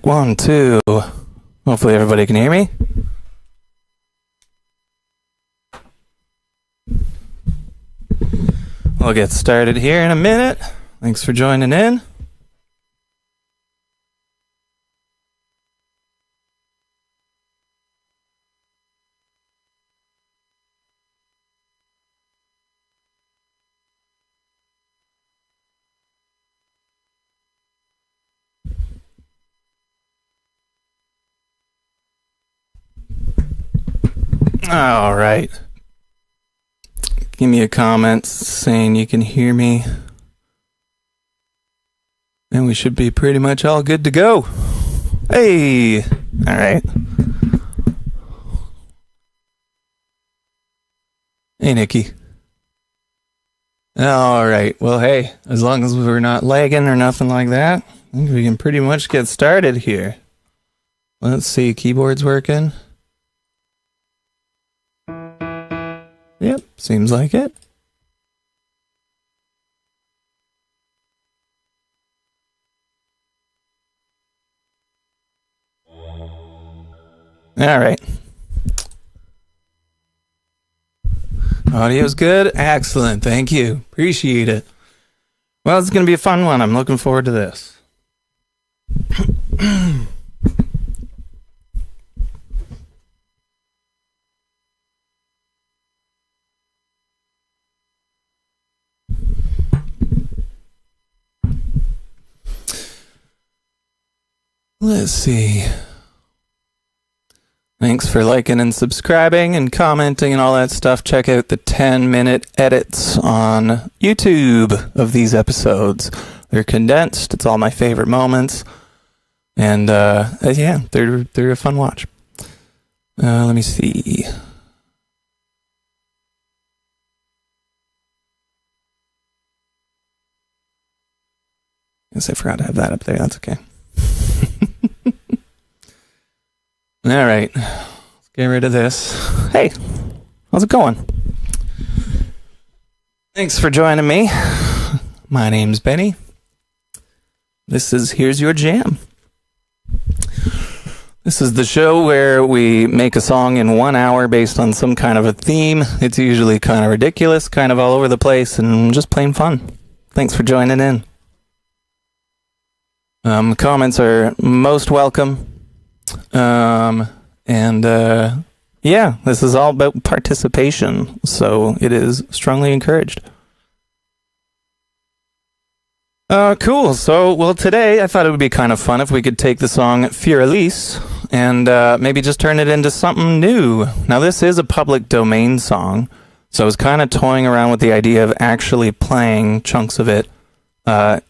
Check 1, 2. Hopefully everybody can hear me. We'll get started here in a minute. Thanks for joining in. All right. Give me a comment saying you can hear me. And we should be pretty much all good to go. Hey! All right. Hey, Nikki. All right. Well, hey, as long as we're not lagging or nothing like that, I think we can pretty much get started here. Let's see. Keyboard's working. Yep, seems like it. All right. Audio's good? Excellent. Thank you. Appreciate it. Well, it's going to be a fun one. I'm looking forward to this. Let's see. Thanks for liking and subscribing and commenting and all that stuff. Check out the 10-minute edits on YouTube of these episodes. They're condensed. It's all my favorite moments. And, yeah, they're a fun watch. Let me see. Guess I forgot to have that up there. That's okay. All right, let's get rid of this. Hey, how's it going? Thanks for joining me. My name's Benny. This is Here's Your Jam. This is the show where we make a song in 1 hour based on some kind of a theme. It's usually kind of ridiculous, kind of all over the place, and just plain fun. Thanks for joining in. Comments are most welcome. Yeah, this is all about participation, so it is strongly encouraged. Cool. So, well, today I thought it would be kind of fun if we could take the song Für Elise and maybe just turn it into something new. Now, this is a public domain song, so I was kind of toying around with the idea of actually playing chunks of it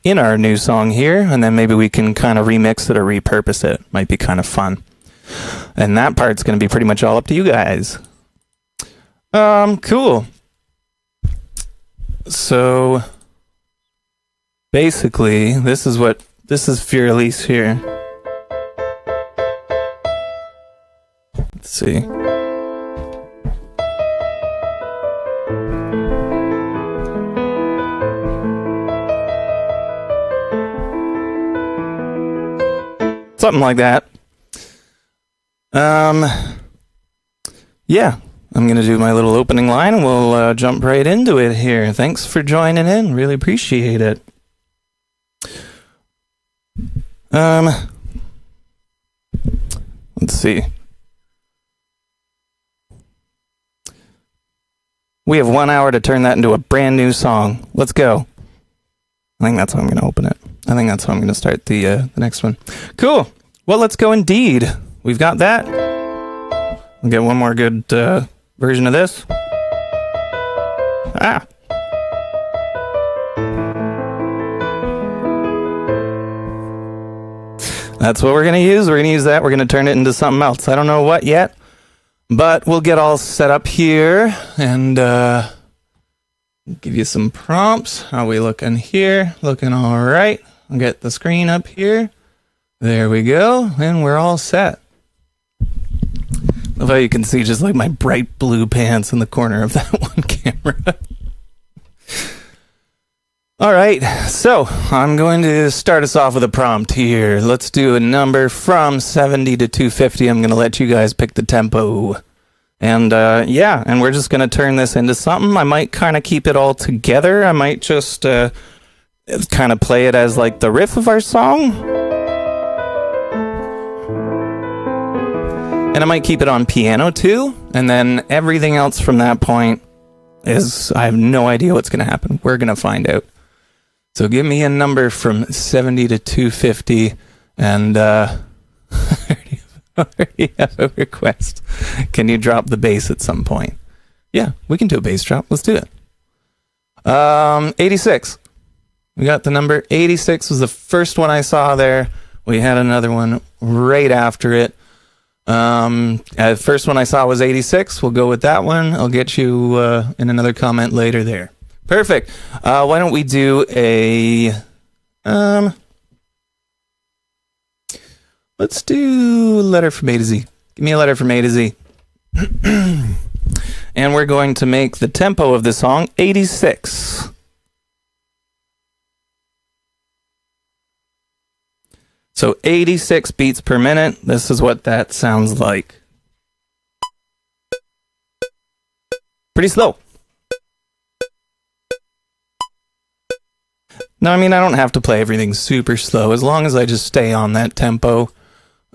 in our new song here, and then maybe we can kind of remix it or repurpose it. Might be kind of fun. And that part's going to be pretty much all up to you guys. Cool. So, basically, this is Für Elise here. Let's see. Something like that. Yeah, I'm going to do my little opening line and we'll jump right into it here. Thanks for joining in. Really appreciate it. Let's see. We have 1 hour to turn that into a brand new song. Let's go. I think that's how I'm going to open it. I think that's how I'm going to start the next one. Cool. Well, let's go indeed. We've got that. We'll get one more good version of this. Ah. That's what we're going to use. We're going to use that. We're going to turn it into something else. I don't know what yet, but we'll get all set up here and give you some prompts. How are we looking here? Looking all right. I'll get the screen up here. There we go. And we're all set. Love how you can see just like my bright blue pants in the corner of that one camera. All right, so I'm going to start us off with a prompt here. Let's do a number from 70 to 250. I'm going to let you guys pick the tempo. And yeah, and we're just going to turn this into something. I might kind of keep it all together. I might just kind of play it as like the riff of our song. And I might keep it on piano too. And then everything else from that point is, I have no idea what's going to happen. We're going to find out. So give me a number from 70 to 250, and I already have a request. Can you drop the bass at some point? Yeah, we can do a bass drop. Let's do it. 86. We got the number 86 was the first one I saw there. We had another one right after it. The first one I saw was 86. We'll go with that one. I'll get you in another comment later there. Perfect. Why don't we do a... let's do a letter from A to Z. Give me a letter from A to Z. And we're going to make the tempo of the song 86. So 86 beats per minute. This is what that sounds like. Pretty slow. No, I mean, I don't have to play everything super slow. As long as I just stay on that tempo,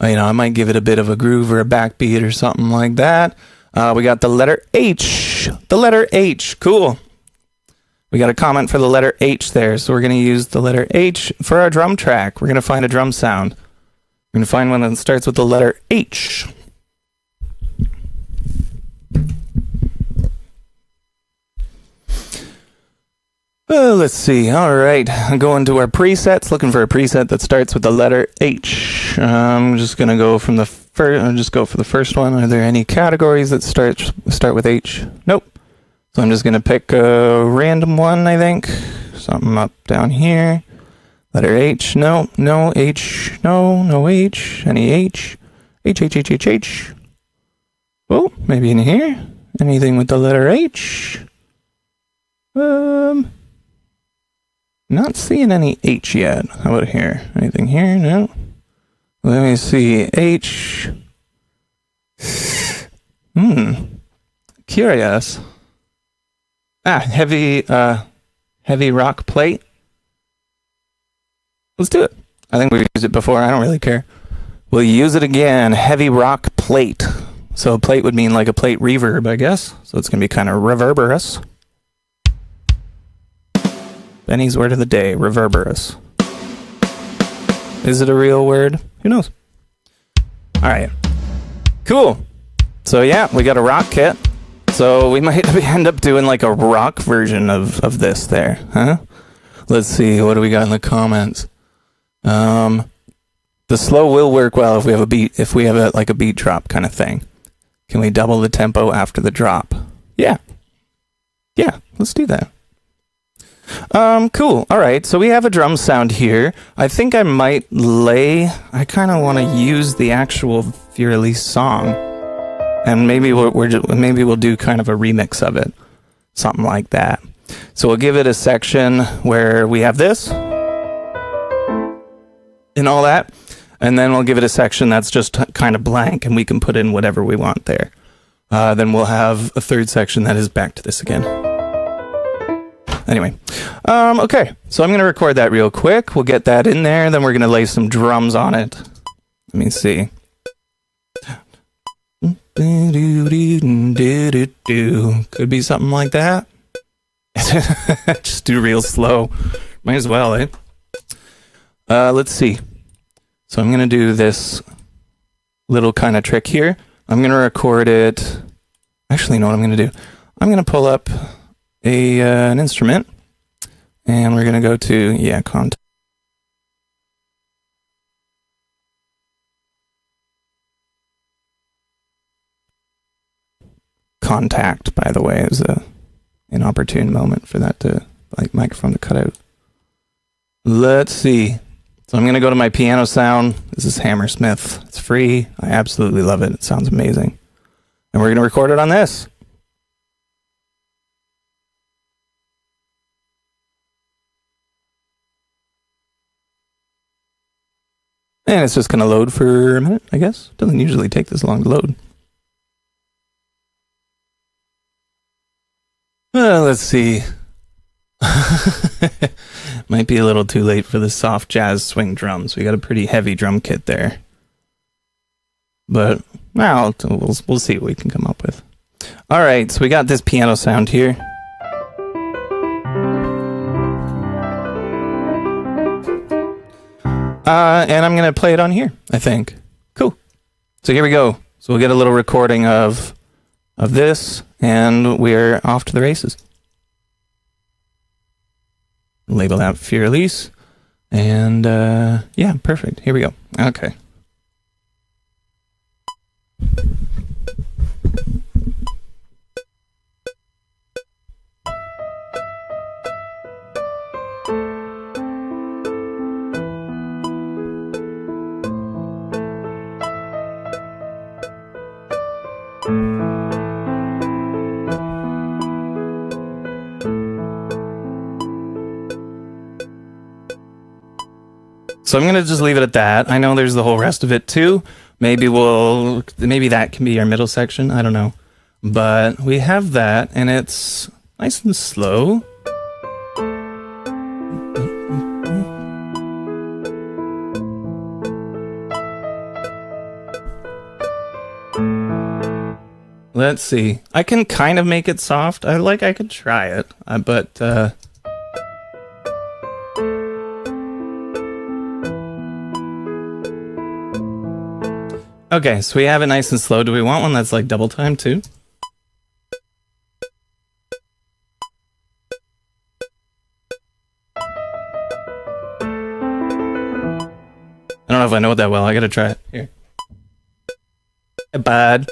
you know, I might give it a bit of a groove or a backbeat or something like that. We got the letter H. The letter H. Cool. We got a comment for the letter H there, so we're going to use the letter H for our drum track. We're going to find a drum sound. We're going to find one that starts with the letter H. Let's see. All right. I'm going to our presets, looking for a preset that starts with the letter H. I'm just going to go from the first. I'll just go for the first one. Are there any categories that start with H? Nope. So I'm just going to pick a random one, I think. Something up down here. Letter H. No H. No H. Any H? H. Oh, maybe in here. Anything with the letter H? Not seeing any H yet. How about here? Anything here? No. Let me see. H. Curious. Heavy rock plate. Let's do it. I think we've used it before. I don't really care. We'll use it again. Heavy rock plate. So plate would mean like a plate reverb, I guess. So it's going to be kind of reverberous. Benny's word of the day, reverberous. Is it a real word? Who knows? All right. Cool. So yeah, we got a rock kit. So we might end up doing like a rock version of this there, huh? Let's see, what do we got in the comments? The slow will work well if we have a beat, if we have a beat drop kind of thing. Can we double the tempo after the drop? Yeah. Yeah, let's do that. Cool. All right. So we have a drum sound here. I think I might I kind of want to use the actual Für Elise song, and maybe we'll do kind of a remix of it, something like that. So we'll give it a section where we have this and all that, and then we'll give it a section that's just kind of blank, and we can put in whatever we want there. Then we'll have a third section that is back to this again. Anyway, okay, so I'm going to record that real quick. We'll get that in there, then we're going to lay some drums on it. Let me see. Could be something like that. Just do real slow. Might as well, eh? Let's see. So I'm going to do this little kind of trick here. I'm going to record it. Actually, you know what I'm going to do? I'm going to pull up an instrument, and we're going to go to, contact, by the way, is an inopportune moment for that microphone to cut out. Let's see. So I'm going to go to my piano sound. This is Hammersmith. It's free. I absolutely love it. It sounds amazing. And we're going to record it on this. And it's just going to load for a minute, I guess. Doesn't usually take this long to load. Well, let's see. Might be a little too late for the soft jazz swing drums. We got a pretty heavy drum kit there. But, well, we'll see what we can come up with. All right, so we got this piano sound here. And I'm going to play it on here, I think. Cool. So here we go. So we'll get a little recording of this, and we're off to the races. Label that Für Elise. And, yeah, perfect. Here we go. Okay. So I'm going to just leave it at that. I know there's the whole rest of it too. Maybe that can be our middle section. I don't know. But we have that, and it's nice and slow. Let's see. I can kind of make it soft. I could try it, but okay, so we have it nice and slow. Do we want one that's like double time too? I don't know if I know it that well. I gotta try it. Here. Hey, bud.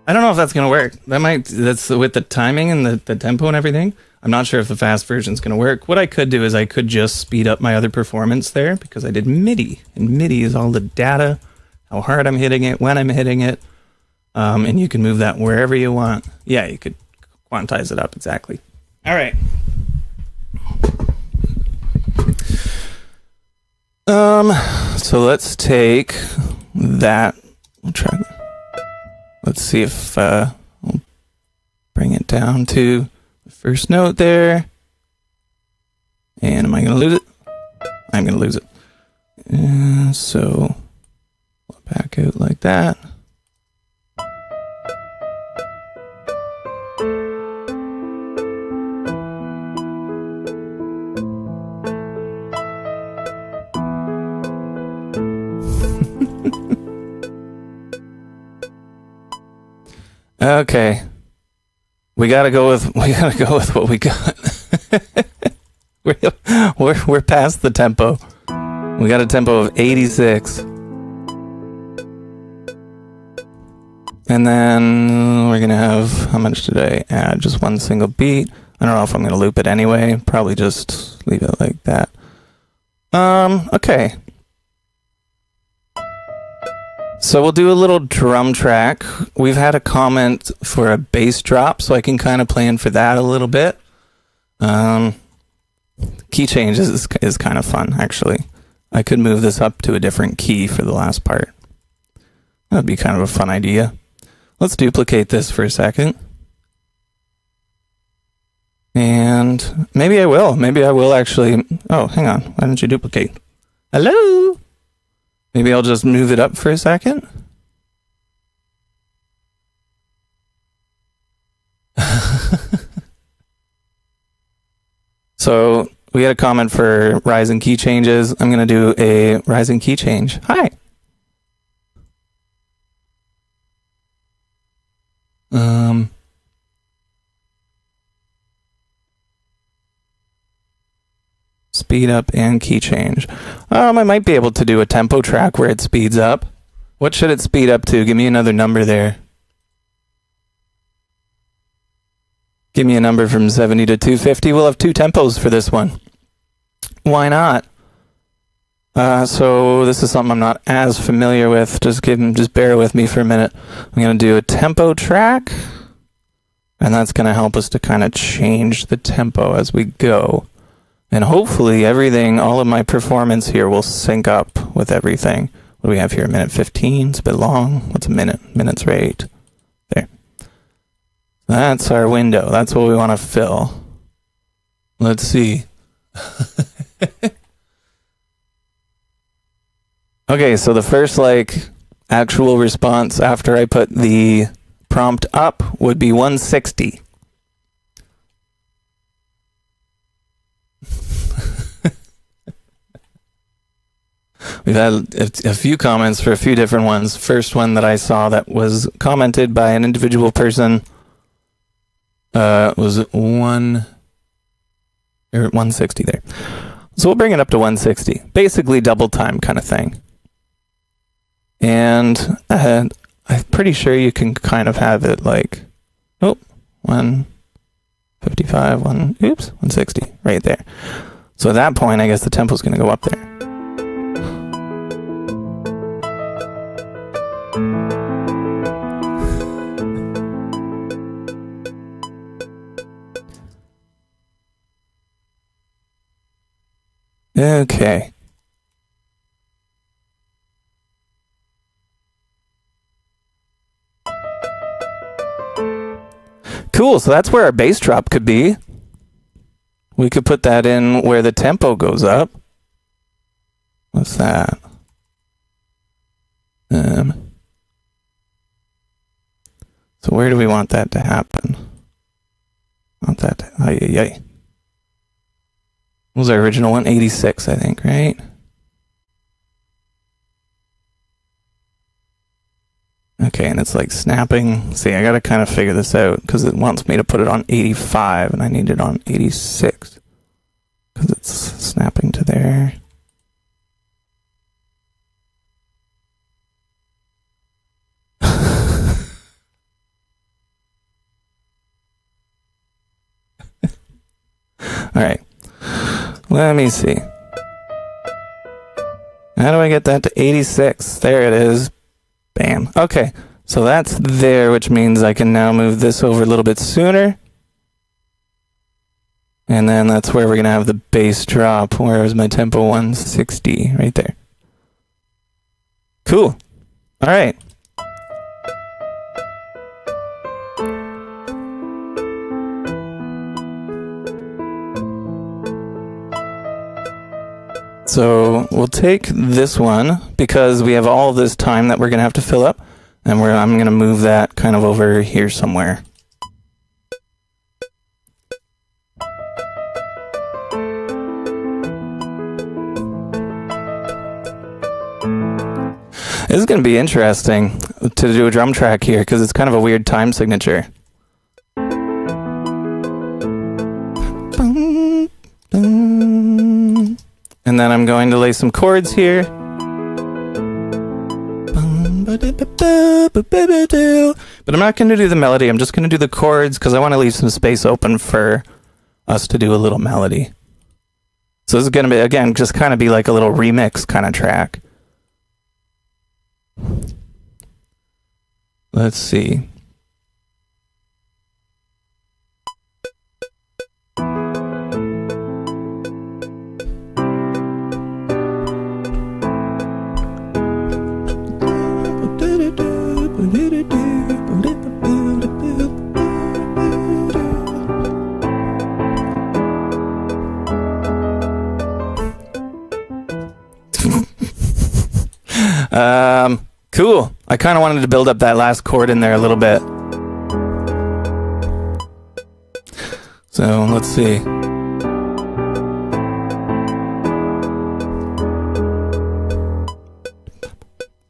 I don't know if that's gonna work. That's with the timing and the tempo and everything. I'm not sure if the fast version's gonna work. What I could do is I could just speed up my other performance there because I did MIDI, and MIDI is all the data, how hard I'm hitting it, when I'm hitting it, and you can move that wherever you want. Yeah, you could quantize it up exactly. All right. So let's take that. We'll try. Let's see if we'll bring it down to the first note there. And am I going to lose it? I'm going to lose it. And so back out like that. Okay, we gotta go with what we got. we're past the tempo. We got a tempo of 86, and then we're gonna have, how much did I add? Just one single beat. I don't know if I'm gonna loop it anyway. Probably just leave it like that. Okay. So we'll do a little drum track. We've had a comment for a bass drop, so I can kind of plan for that a little bit. Key changes is kind of fun, actually. I could move this up to a different key for the last part. That would be kind of a fun idea. Let's duplicate this for a second. And maybe I will. Maybe I will actually... Oh, hang on. Why don't you duplicate? Hello? Maybe I'll just move it up for a second. So we had a comment for rising key changes. I'm going to do a rising key change. Hi. Speed up and key change. I might be able to do a tempo track where it speeds up. What should it speed up to? Give me another number there. Give me a number from 70 to 250. We'll have two tempos for this one. Why not? So this is something I'm not as familiar with. Just bear with me for a minute. I'm going to do a tempo track. And that's going to help us to kind of change the tempo as we go. And hopefully everything, all of my performance here will sync up with everything. What do we have here? 1:15. It's a bit long. What's a minute? Minute's right there. That's our window. That's what we want to fill. Let's see. Okay, so the first actual response after I put the prompt up would be 160. We've had a few comments for a few different ones. First one that I saw that was commented by an individual person was 160 there. So we'll bring it up to 160. Basically double time kind of thing. And I'm pretty sure you can kind of have it 155, 160 right there. So at that point, I guess the tempo's going to go up there. Okay. Cool, so that's where our bass drop could be. We could put that in where the tempo goes up. What's that? So where do we want that to happen? Want that to, what was our original one? 86, I think, right? Okay, and it's snapping. See, I gotta kind of figure this out because it wants me to put it on 85 and I need it on 86 because it's snapping to there. All right, let me see. How do I get that to 86? There it is. Bam. Okay, so that's there, which means I can now move this over a little bit sooner. And then that's where we're going to have the bass drop. Where is my tempo? 160, right there. Cool. All right. So we'll take this one because we have all this time that we're going to have to fill up, and I'm going to move that kind of over here somewhere. This is going to be interesting to do a drum track here because it's kind of a weird time signature. And then I'm going to lay some chords here. But I'm not going to do the melody. I'm just going to do the chords because I want to leave some space open for us to do a little melody. So this is going to be, again, just kind of be like a little remix kind of track. Let's see. Cool. I kind of wanted to build up that last chord in there a little bit. So let's see.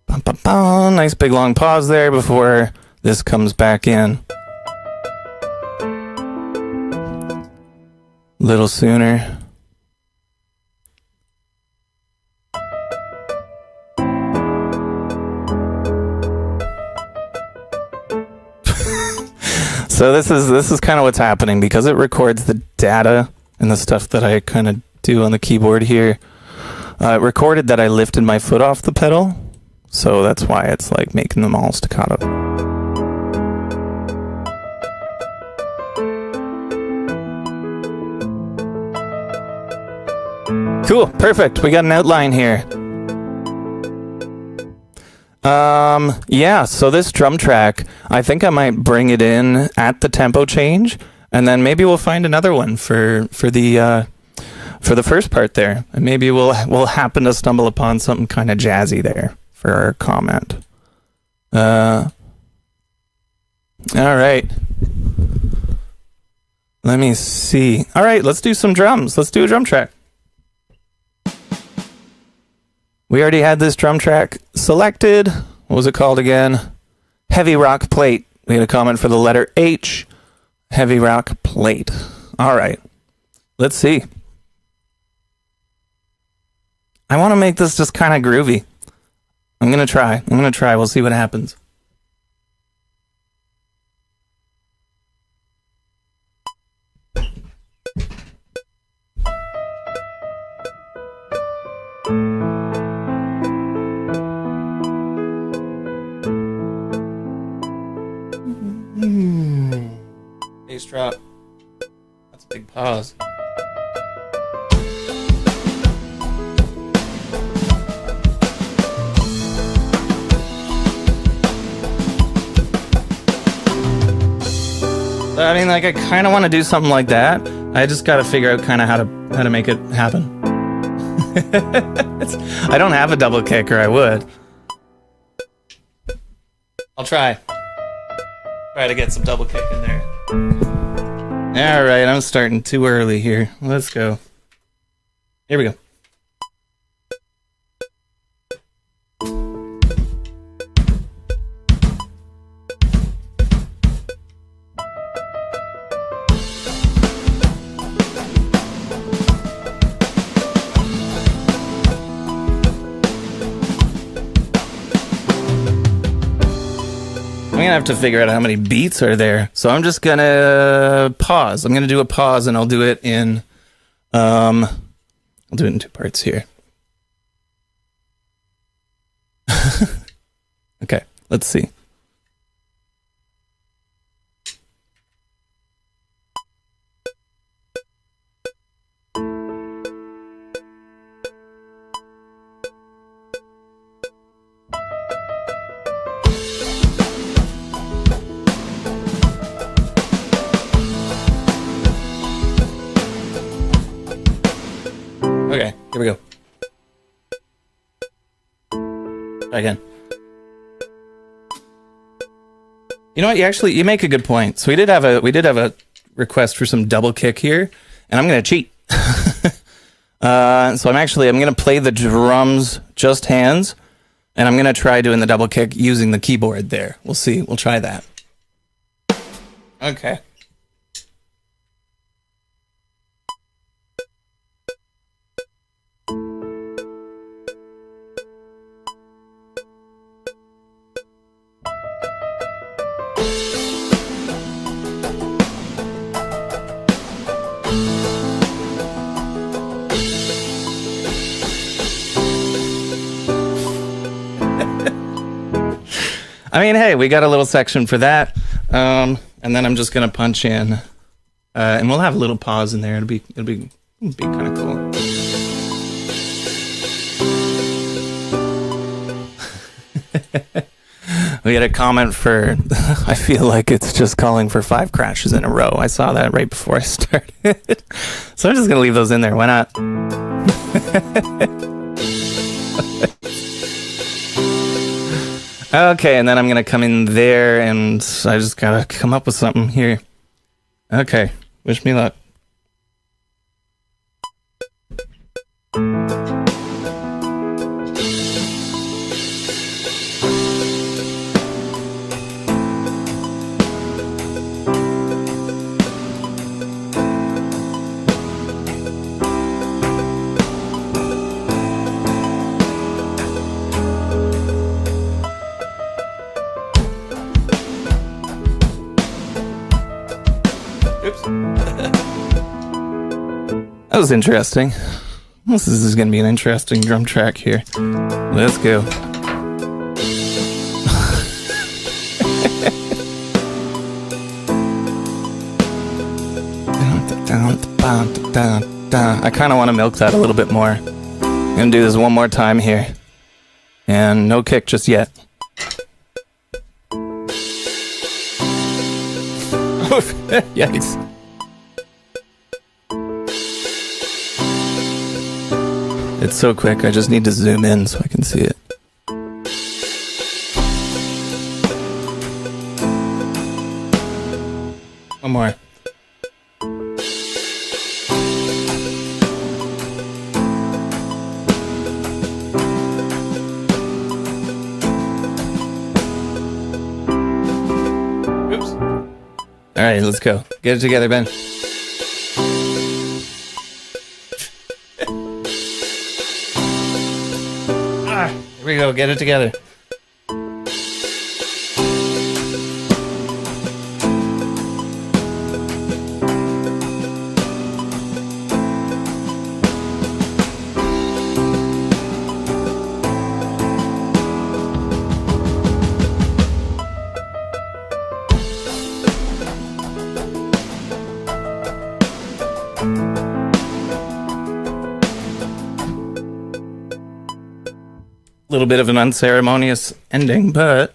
Bum, bum, bum. Nice big long pause there before this comes back in. Little sooner. So this is kind of what's happening because it records the data and the stuff that I kind of do on the keyboard here. It recorded that I lifted my foot off the pedal, so that's why it's like making them all staccato. Cool, perfect. We got an outline here. Yeah, so this drum track, I think I might bring it in at the tempo change, and then maybe we'll find another one for the first part there, and maybe we'll happen to stumble upon something kind of jazzy there for our comment. All right. Let me see. All right, let's do some drums. Let's do a drum track. We already had this drum track selected. What was it called again? Heavy Rock Plate. We had a comment for the letter H. Heavy Rock Plate. All right. Let's see. I want to make this just kind of groovy. I'm going to try. We'll see what happens. Bass drop. That's a big pause. I mean, like, I kind of want to do something like that. I just got to figure out kind of how to make it happen. I don't have a double kick, or I would. I'll try. Try to get some double kick in there. Alright, I'm starting too early here. Let's go. Here we go. I'm gonna have to figure out how many beats are there. So I'm just gonna pause. I'm gonna do a pause, and I'll do it in two parts here. Okay, let's see. Okay, here we go. Try again. You know what? You make a good point. So we did have a request for some double kick here, and I'm gonna cheat. So I'm gonna play the drums just hands, and I'm gonna try doing the double kick using the keyboard there. We'll see. We'll try that. Okay. I mean, hey, we got a little section for that, and then I'm just gonna punch in, and we'll have a little pause in there. It'll be kind of cool. We had a comment for, I feel like it's just calling for 5 crashes in a row. I saw that right before I started, so I'm just gonna leave those in there. Why not? Okay, and then I'm gonna come in there, and I just gotta come up with something here. Okay, wish me luck. Oops. That was interesting. This is going to be an interesting drum track here. Let's go. I kind of want to milk that a little bit more. I'm going to do this one more time here. And no kick just yet. Yikes. It's so quick, I just need to zoom in so I can see it. One more. Oops. All right, let's go. Get it together, Ben. Here we go, get it together. Little bit of an unceremonious ending, but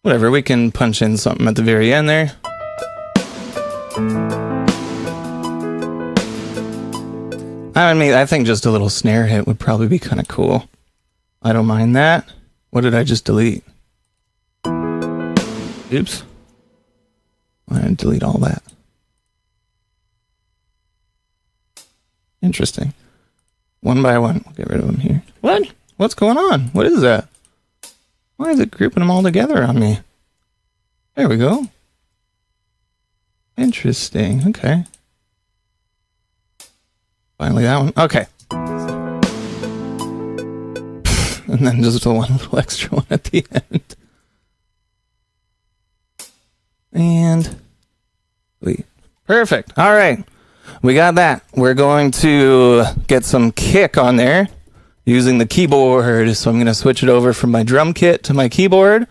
whatever, we can punch in something at the very end there. I mean, I think just a little snare hit would probably be kind of cool. I don't mind that. What did I just delete? Oops. I didn't delete all that. Interesting. One by one, we'll get rid of them here. What? What's going on? What is that? Why is it grouping them all together on me? There we go. Interesting. Okay. Finally that one. Okay. And then just the one little extra one at the end. And delete. Perfect. All right. We got that. We're going to get some kick on there using the keyboard. So I'm going to switch it over from my drum kit to my keyboard.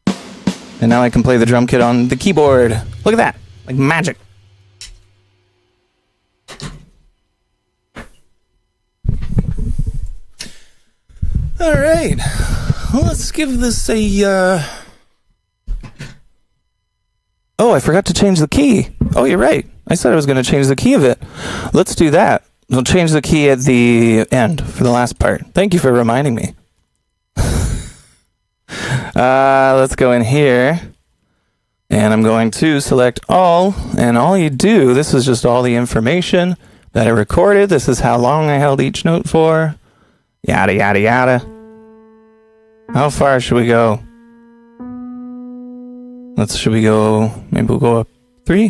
And now I can play the drum kit on the keyboard. Look at that. Like magic. All right. Well, let's give this a... Oh, I forgot to change the key. Oh, you're right. I said I was going to change the key of it. Let's do that. We'll change the key at the end for the last part. Thank you for reminding me. Let's go in here. And I'm going to select all. And all you do, this is just all the information that I recorded. This is how long I held each note for. Yada, yada, yada. How far should we go? Should we go, maybe we'll go up 3?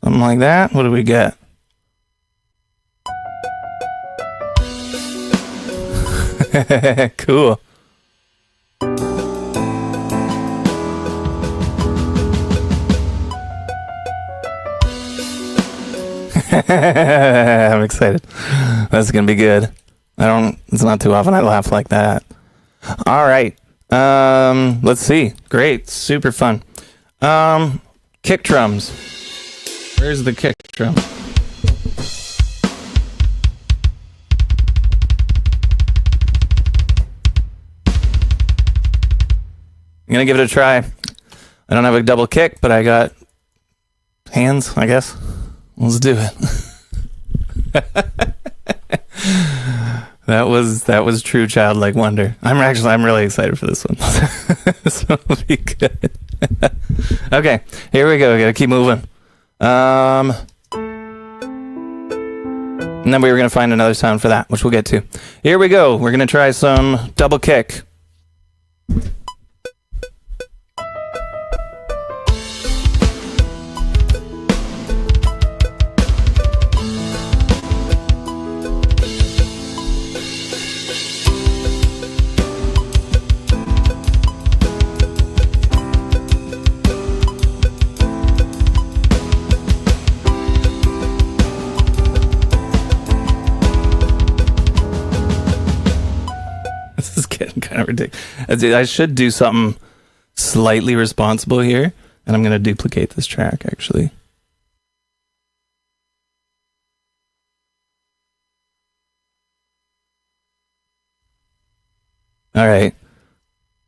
Something like that. What do we get? Cool. I'm excited. That's gonna be good. It's not too often I laugh like that. All right. Let's see. Great. Super fun. Kick drums. Where's the kick drum? I'm gonna give it a try. I don't have a double kick, but I got hands, I guess. Let's do it. That was true childlike wonder. I'm really excited for this one. This one will be good. Okay, here we go. We gotta keep moving. And then we were gonna find another sound for that, which we'll get to. Here we go. We're gonna try some double kick. This is getting kind of ridiculous. I should do something slightly responsible here, and I'm going to duplicate this track, actually. All right.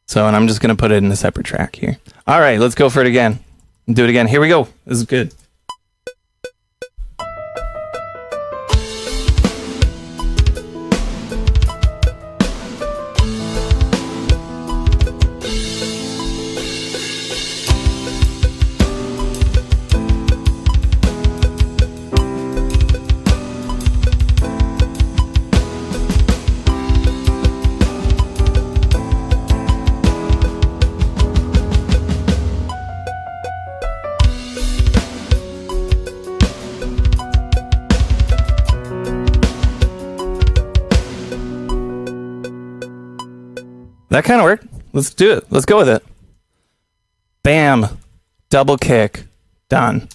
So, and I'm just going to put it in a separate track here. All right, let's go for it again. Do it again. Here we go. This is good. That kind of worked. Let's do it. Let's go with it. Bam. Double kick. Done.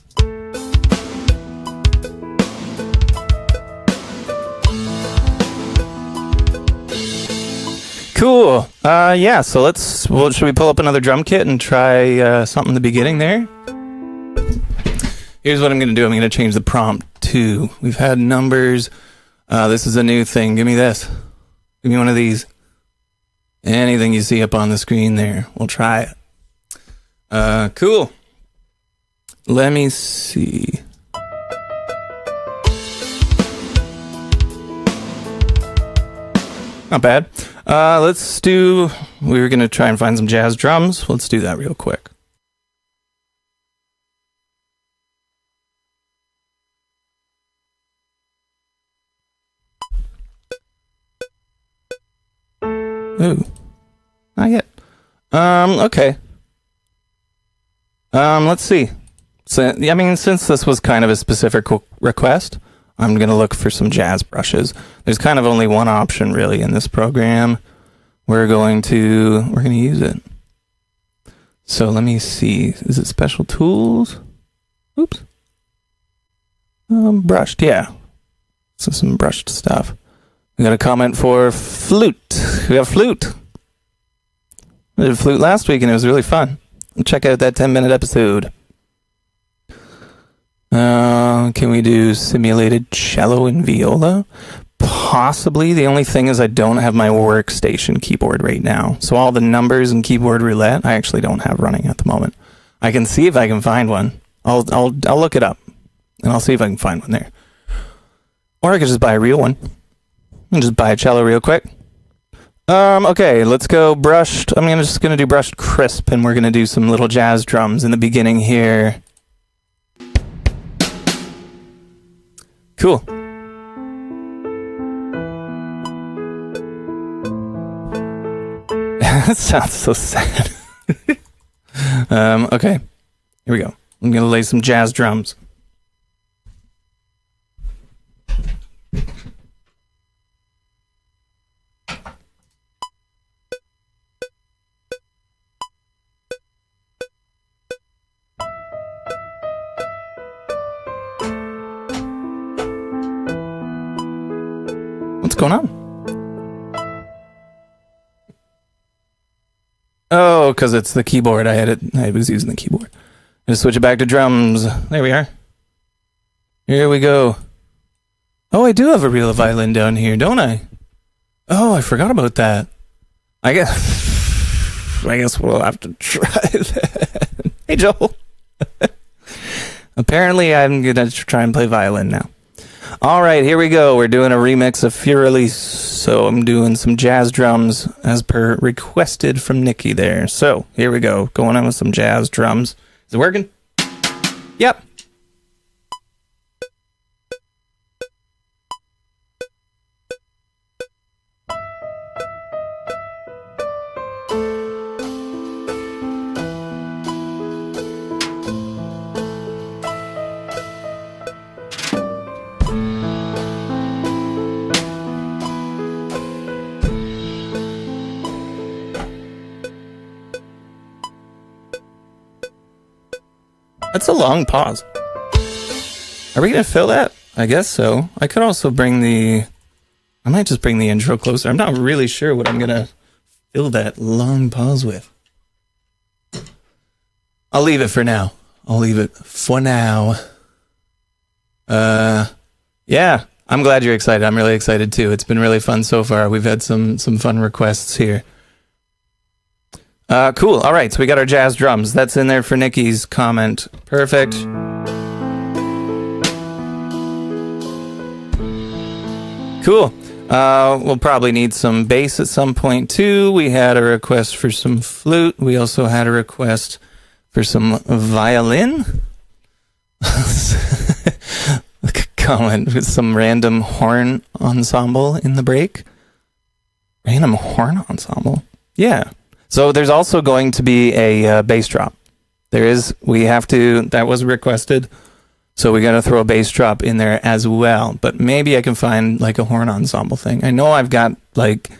Cool. Yeah, so should we pull up another drum kit and try something in the beginning there? Here's what I'm going to do. I'm going to change the prompt to, we've had numbers. This is a new thing. Give me this. Give me one of these. Anything you see up on the screen there, we'll try it. Cool. Let me see. Not bad. We were going to try and find some jazz drums. Let's do that real quick. Ooh. Not yet. Okay. Let's see. So, I mean, since this was kind of a specific request, I'm going to look for some jazz brushes. There's kind of only one option really in this program. We're going to use it. So let me see. Is it special tools? Oops. Brushed, yeah. So some brushed stuff. We got a comment for flute. We have flute. We did flute last week and it was really fun. Check out that 10-minute episode. Can we do simulated cello and viola? Possibly. The only thing is I don't have my workstation keyboard right now. So all the numbers and keyboard roulette I actually don't have running at the moment. I can see if I can find one. I'll look it up and I'll see if I can find one there. Or I could just buy a real one. And just buy a cello real quick. Okay, let's go brushed. I'm just gonna do brushed crisp, and we're gonna do some little jazz drums in the beginning here. Cool. That sounds so sad. Okay, here we go. I'm gonna lay some jazz drums. What's going on? Oh, because it's the keyboard. I was using the keyboard. Just switch it back to drums. There we are. Here we go. Oh, I do have a real violin down here, don't I? Oh, I forgot about that. I guess we'll have to try that. Hey, Joel. Apparently, I'm gonna try and play violin now. All right, here we go. We're doing a remix of Für Elise. So I'm doing some jazz drums as per requested from Nikki there. So here we go. Going on with some jazz drums. Is it working? Yep. That's a long pause. Are we going to fill that? I guess so. I could also I might just bring the intro closer. I'm not really sure what I'm going to fill that long pause with. I'll leave it for now. Yeah, I'm glad you're excited. I'm really excited too. It's been really fun so far. We've had some fun requests here. Cool. All right, so we got our jazz drums. That's in there for Nikki's comment. Perfect. Cool. We'll probably need some bass at some point too. We had a request for some flute. We also had a request for some violin. Comment with some random horn ensemble in the break. Random horn ensemble? Yeah. So there's also going to be a bass drop. That was requested. So we got to throw a bass drop in there as well. But maybe I can find like a horn ensemble thing. I know I've got like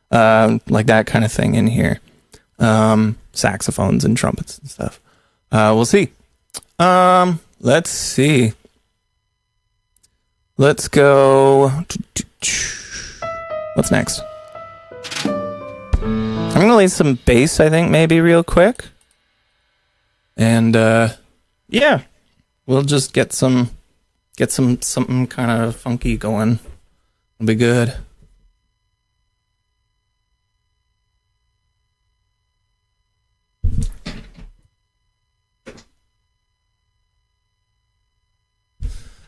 that kind of thing in here. Saxophones and trumpets and stuff. We'll see. Let's see. Let's go. What's next? I'm going to lay some bass, I think, maybe real quick. And, yeah. We'll just get something kind of funky going. It'll be good.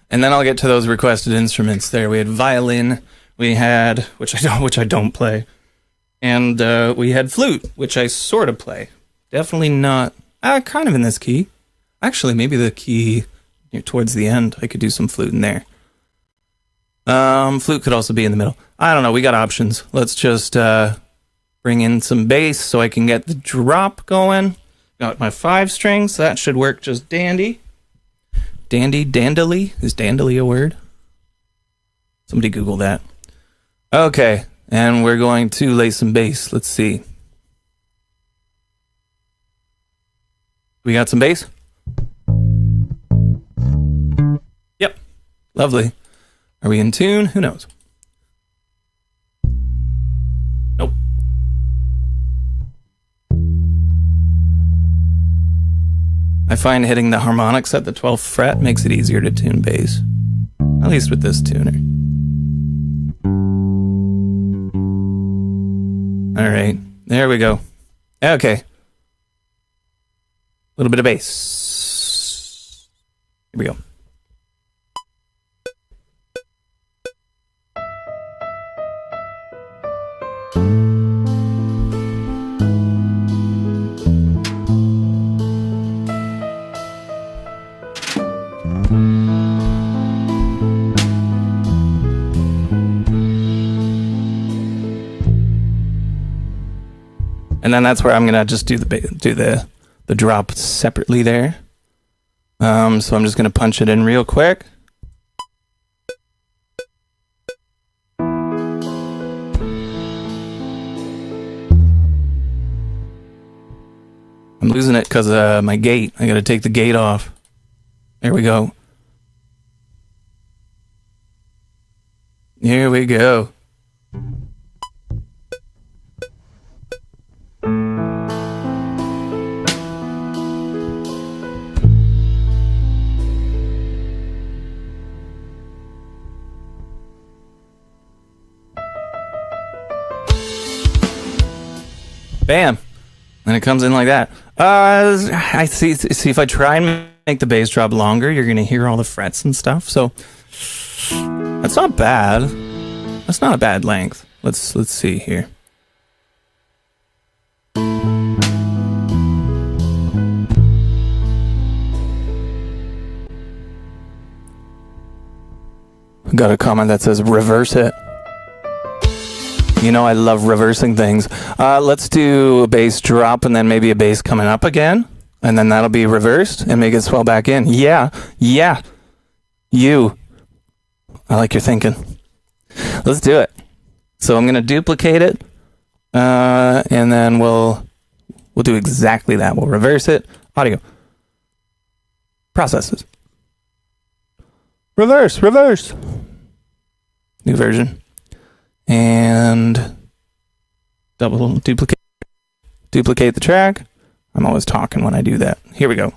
And then I'll get to those requested instruments there. We had violin, we had, which I don't play. And we had flute, which I sort of play. Definitely not, kind of in this key. Actually, maybe the key towards the end, I could do some flute in there. Flute could also be in the middle. I don't know, we got options. Let's just bring in some bass so I can get the drop going. Got my 5 strings, that should work just dandy. Dandily? Is dandily a word? Somebody Google that. Okay, and we're going to lay some bass. Let's see. We got some bass? Yep. Lovely. Are we in tune? Who knows? Nope. I find hitting the harmonics at the 12th fret makes it easier to tune bass. At least with this tuner. Alright, there we go. Okay. A little bit of bass. Here we go. And then that's where I'm gonna just do the drop separately there. So I'm just gonna punch it in real quick. I'm losing it because my gate. I gotta take the gate off. There we go. Here we go. Bam. And it comes in like that. I see if I try and make the bass drop longer, you're going to hear all the frets and stuff. So that's not bad. That's not a bad length. Let's see here. Got a comment that says reverse it. You know I love reversing things. Let's do a bass drop and then maybe a bass coming up again. And then that'll be reversed and make it swell back in. Yeah. You. I like your thinking. Let's do it. So I'm going to duplicate it. And then we'll do exactly that. We'll reverse it. Audio. Processes. Reverse. New version. And duplicate the track. I'm always talking when I do that. Here we go.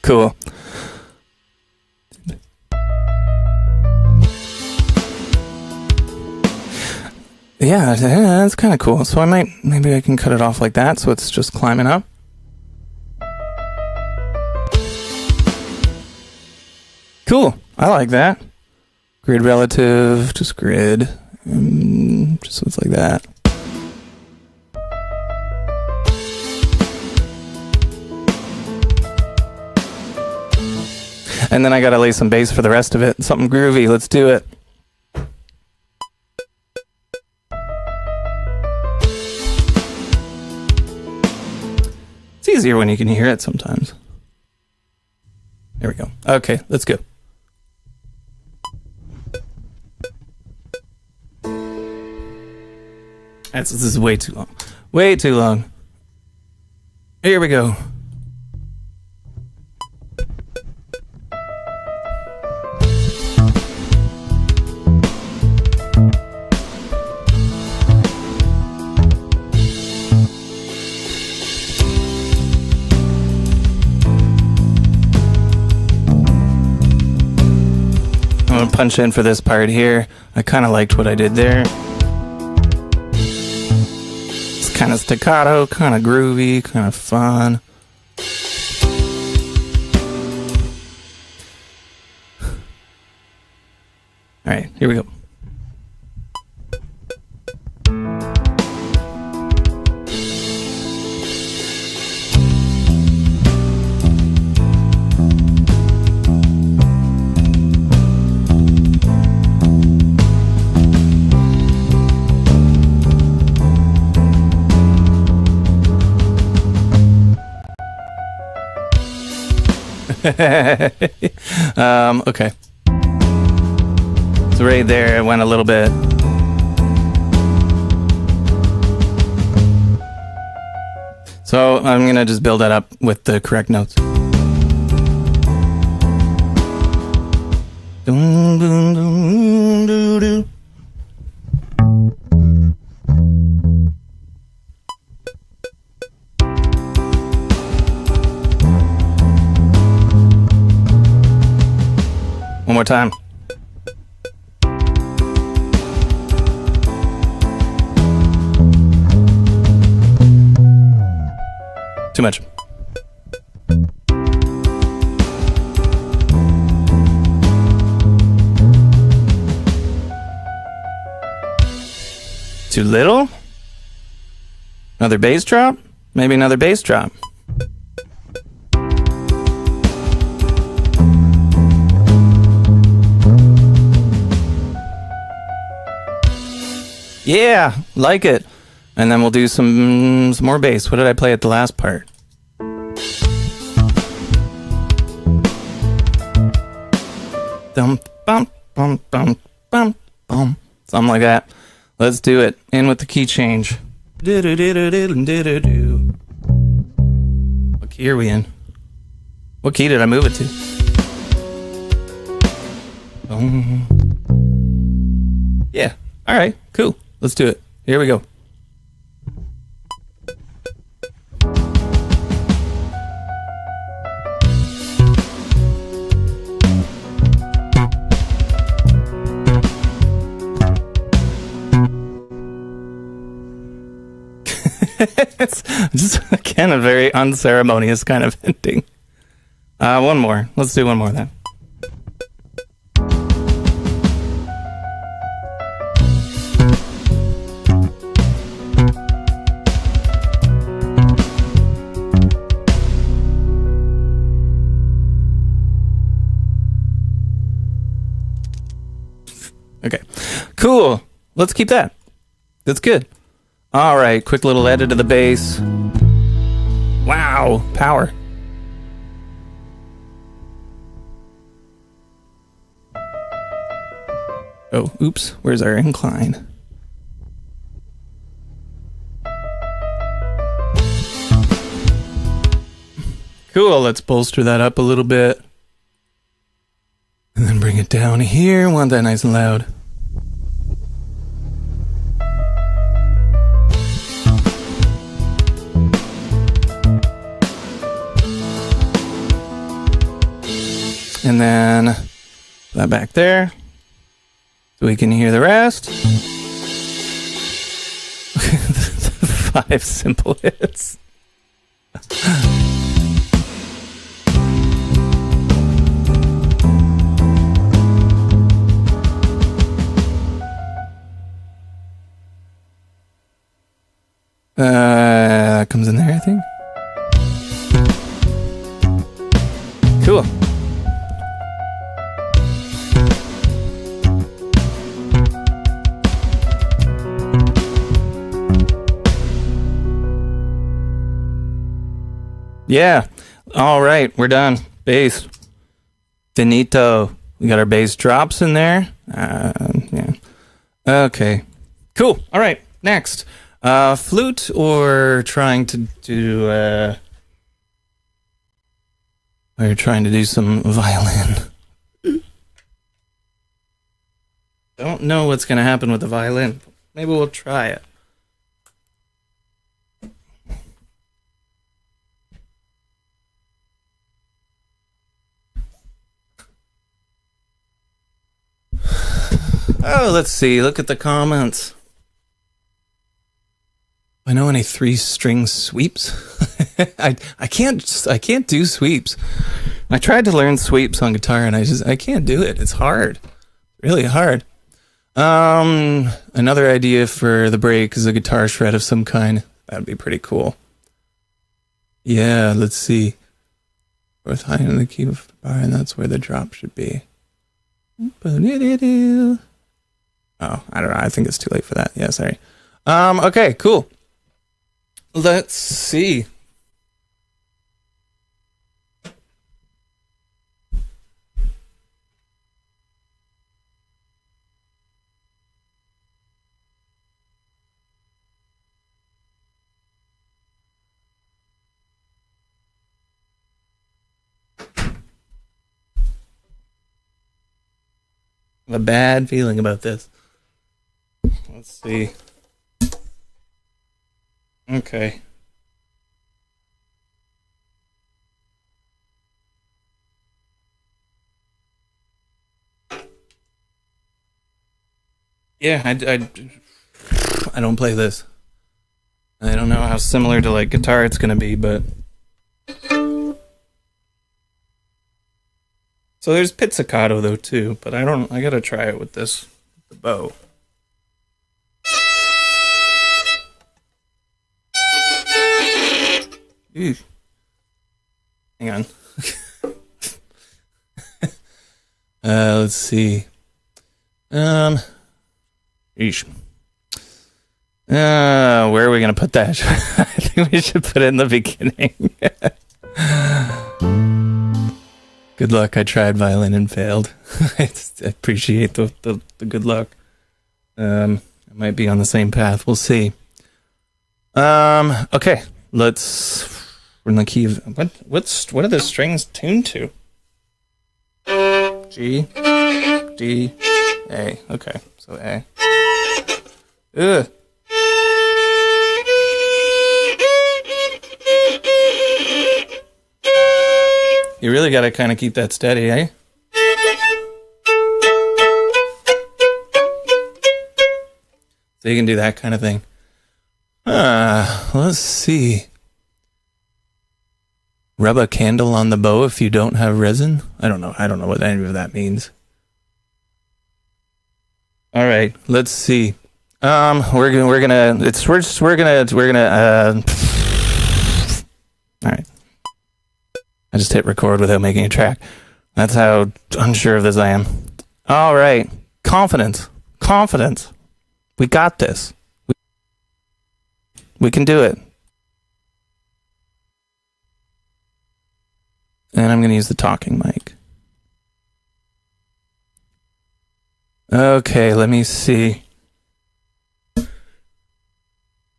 Cool. Yeah, that's kind of cool. So maybe I can cut it off like that so it's just climbing up. Cool. I like that. Grid relative, just grid. Just so it's like that. And then I gotta lay some bass for the rest of it. Something groovy. Let's do it. It's easier when you can hear it sometimes. There we go. Okay, let's go. This is way too long. Way too long. Here we go. I'm gonna punch in for this part here. I kind of liked what I did there. It's kind of staccato, kind of groovy, kind of fun. All right, here we go. Okay. So right there, it went a little bit. So I'm gonna just build that up with the correct notes. Dun, dun, dun, doo, doo. One more time. Too much. Too little? Another bass drop? Maybe another bass drop. Yeah, like it. And then we'll do some more bass. What did I play at the last part? Dum bum bum bum bum bum. Something like that. Let's do it. In with the key change. What key are we in? What key did I move it to? Yeah. All right. Cool. Let's do it. Here we go. It's just, again, a very unceremonious kind of ending. One more. Let's do one more then. Okay, cool. Let's keep that. That's good. All right, quick little edit of the bass. Wow, power. Oh, oops, where's our incline? Cool, let's bolster that up a little bit. And then bring it down here. Want that nice and loud. And then that back there. So we can hear the rest. 5 simple hits. That comes in there, I think. Cool. Yeah. All right, we're done. Bass. Finito. We got our bass drops in there. Yeah. Okay. Cool. All right. Next. Flute or trying to do or trying to do some violin. Don't know what's gonna happen with the violin. Maybe we'll try it. Oh, let's see. Look at the comments. I know any 3-string sweeps. I can't do sweeps. I tried to learn sweeps on guitar and I can't do it. It's hard. Really hard. Another idea for the break is a guitar shred of some kind. That'd be pretty cool. Yeah, let's see. Fourth high in the key of the bar, and that's where the drop should be. Oh, I don't know. I think it's too late for that. Yeah, sorry. Okay, cool. Let's see. I have a bad feeling about this. Let's see. Okay. Yeah, I don't play this. I don't know how similar to like guitar it's gonna be, but so there's pizzicato though too, but I gotta try it with this, the bow. Ew. Hang on. Let's see. Eesh. Where are we gonna put that? I think we should put it in the beginning. Good luck. I tried violin and failed. I appreciate the good luck. I might be on the same path. We'll see. Okay. We're in the key of what are the strings tuned to? G, D, A. Okay, so A. Ugh. You really gotta kind of keep that steady, eh? So you can do that kind of thing. Let's see. Rub a candle on the bow if you don't have resin? I don't know what any of that means. All right, let's see. We're gonna. All right. I just hit record without making a track. That's how unsure of this I am. All right, confidence. We got this. We can do it. And I'm going to use the talking mic. Okay, let me see.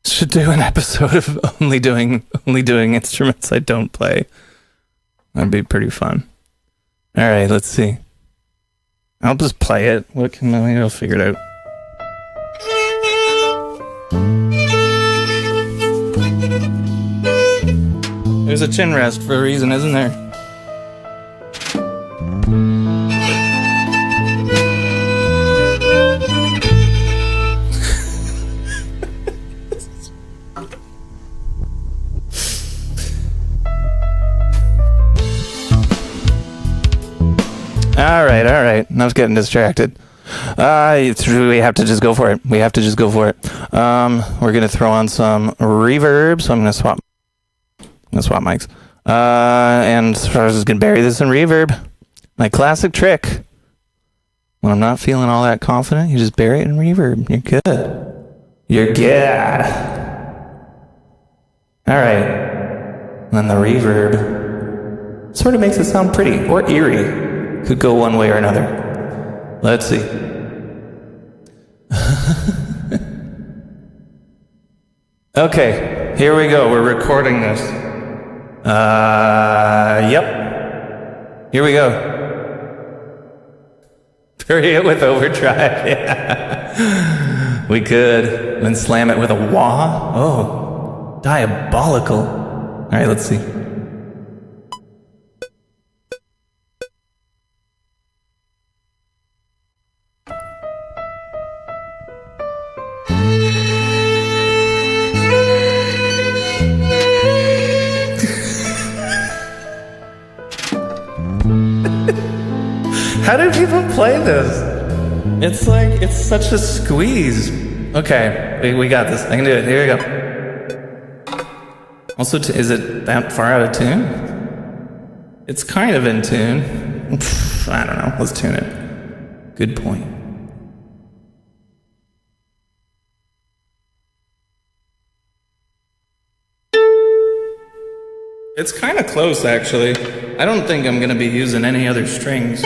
Should do an episode of only doing instruments I don't play. That'd be pretty fun. All right, let's see. I'll just play it. I'll figure it out. There's a chin rest for a reason, isn't there? All right. I was getting distracted. We have to just go for it. We're gonna throw on some reverb, so I'm gonna swap mics. And so I was just gonna bury this in reverb. My classic trick. When I'm not feeling all that confident, you just bury it in reverb. You're good. All right. And then the reverb sort of makes it sound pretty or eerie. Could go one way or another. Let's see. Okay, here we go. We're recording this. Yep. Here we go. Bury it with overdrive. Yeah. We could. Then slam it with a wah. Oh, diabolical. All right, let's see. How do people play this? It's such a squeeze. Okay, we got this. I can do it. Here we go. Also, is it that far out of tune? It's kind of in tune. I don't know. Let's tune it. Good point. It's kind of close, actually. I don't think I'm going to be using any other strings.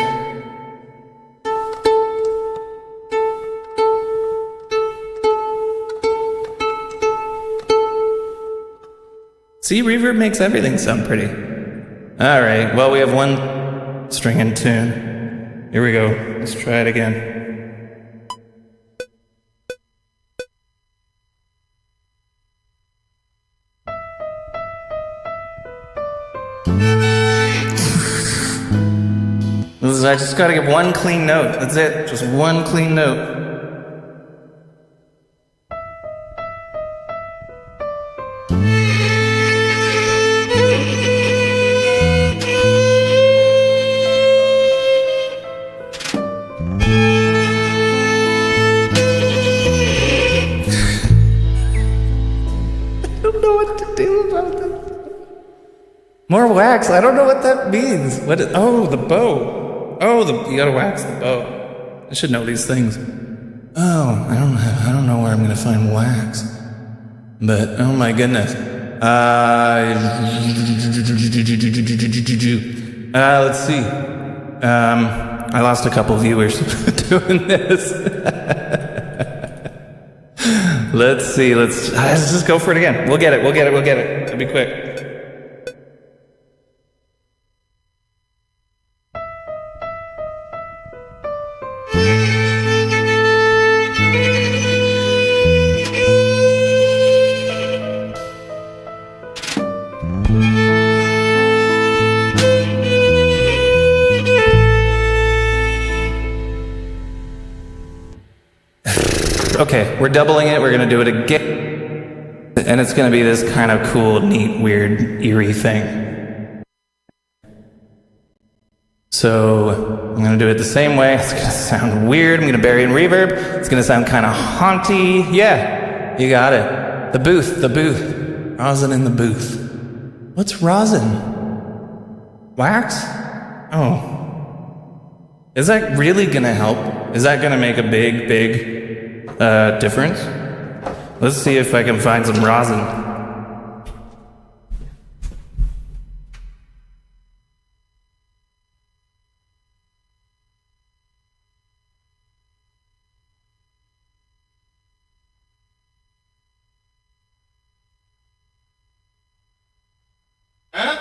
See, reverb makes everything sound pretty. All right, well, we have one string in tune. Here we go. Let's try it again. I just gotta get one clean note. That's it. Just one clean note. More wax. I don't know what that means. Oh, the bow. Oh, you gotta wax the bow. I should know these things. Oh, I don't know where I'm gonna find wax. But oh my goodness. Let's see. I lost a couple viewers doing this. Let's see. Let's just go for it again. We'll get it. It'll be quick. Okay, we're doubling it. We're going to do it again. And it's going to be this kind of cool, neat, weird, eerie thing. So I'm going to do it the same way. It's going to sound weird. I'm going to bury it in reverb. It's going to sound kind of haunty. Yeah, you got it. The booth. Rosin in the booth. What's rosin? Wax? Oh. Is that really going to help? Is that going to make a big difference? Let's see if I can find some rosin. Huh?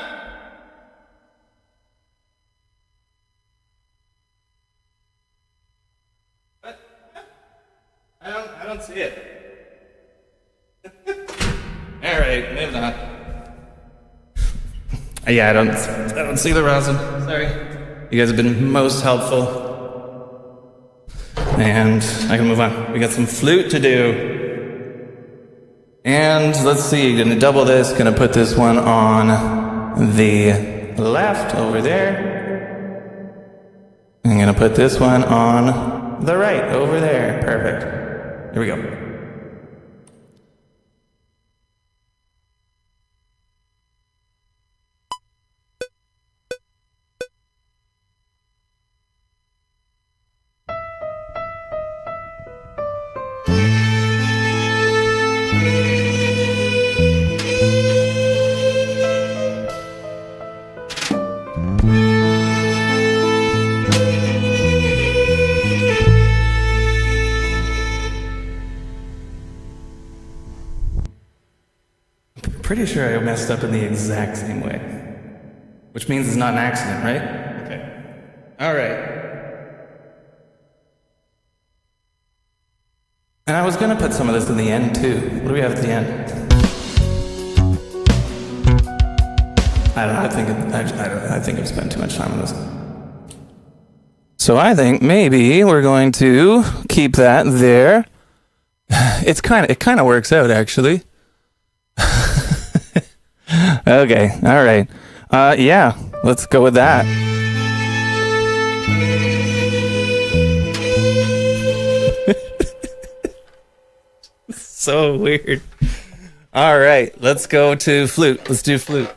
What? I don't see it. All right, maybe not. Yeah, I don't see the rosin. Sorry. You guys have been most helpful. And I can move on. We got some flute to do. And let's see, gonna double this, gonna put this one on the left over there. I'm gonna put this one on the right, over there. Perfect. Here we go. Pretty sure I messed up in the exact same way. Which means it's not an accident, right? Okay. Alright. And I was gonna put some of this in the end too. What do we have at the end? I don't know, I think I've spent too much time on this. So I think maybe we're going to keep that there. It kind of works out actually. Okay, all right. Yeah, let's go with that. So weird. All right, let's go to flute. Let's do flute.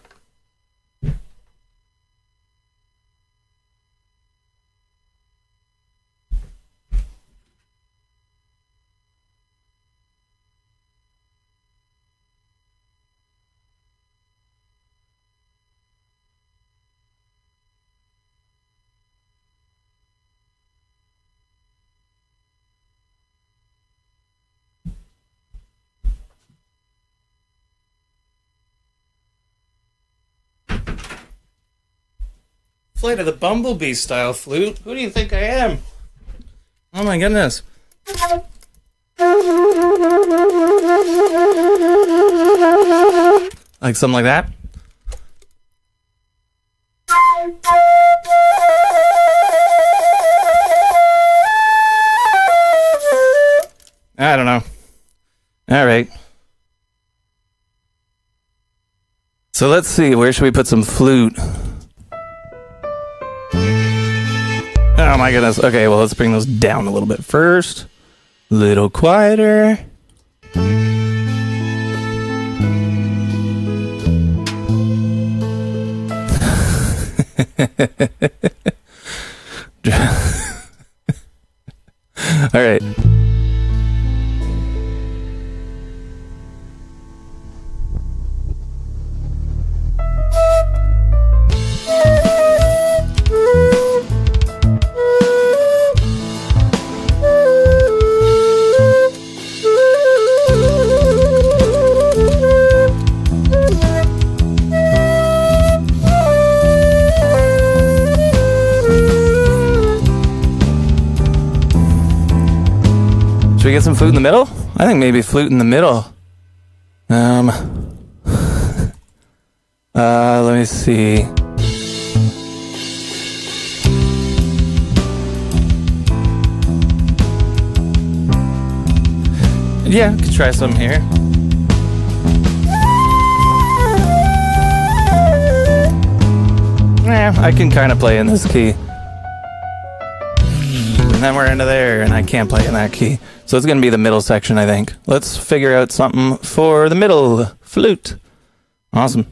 Flight of the Bumblebee style flute. Who do you think I am? Oh my goodness. Like something like that? I don't know. All right. So let's see, where should we put some flute? Oh my goodness. Okay, well, let's bring those down a little bit first. A little quieter. All right. Should we get some flute in the middle? I think maybe flute in the middle. Let me see. Yeah, could try some here. Yeah, I can kind of play in this key. And then we're into there, and I can't play in that key. So it's going to be the middle section, I think. Let's figure out something for the middle. Flute. Awesome.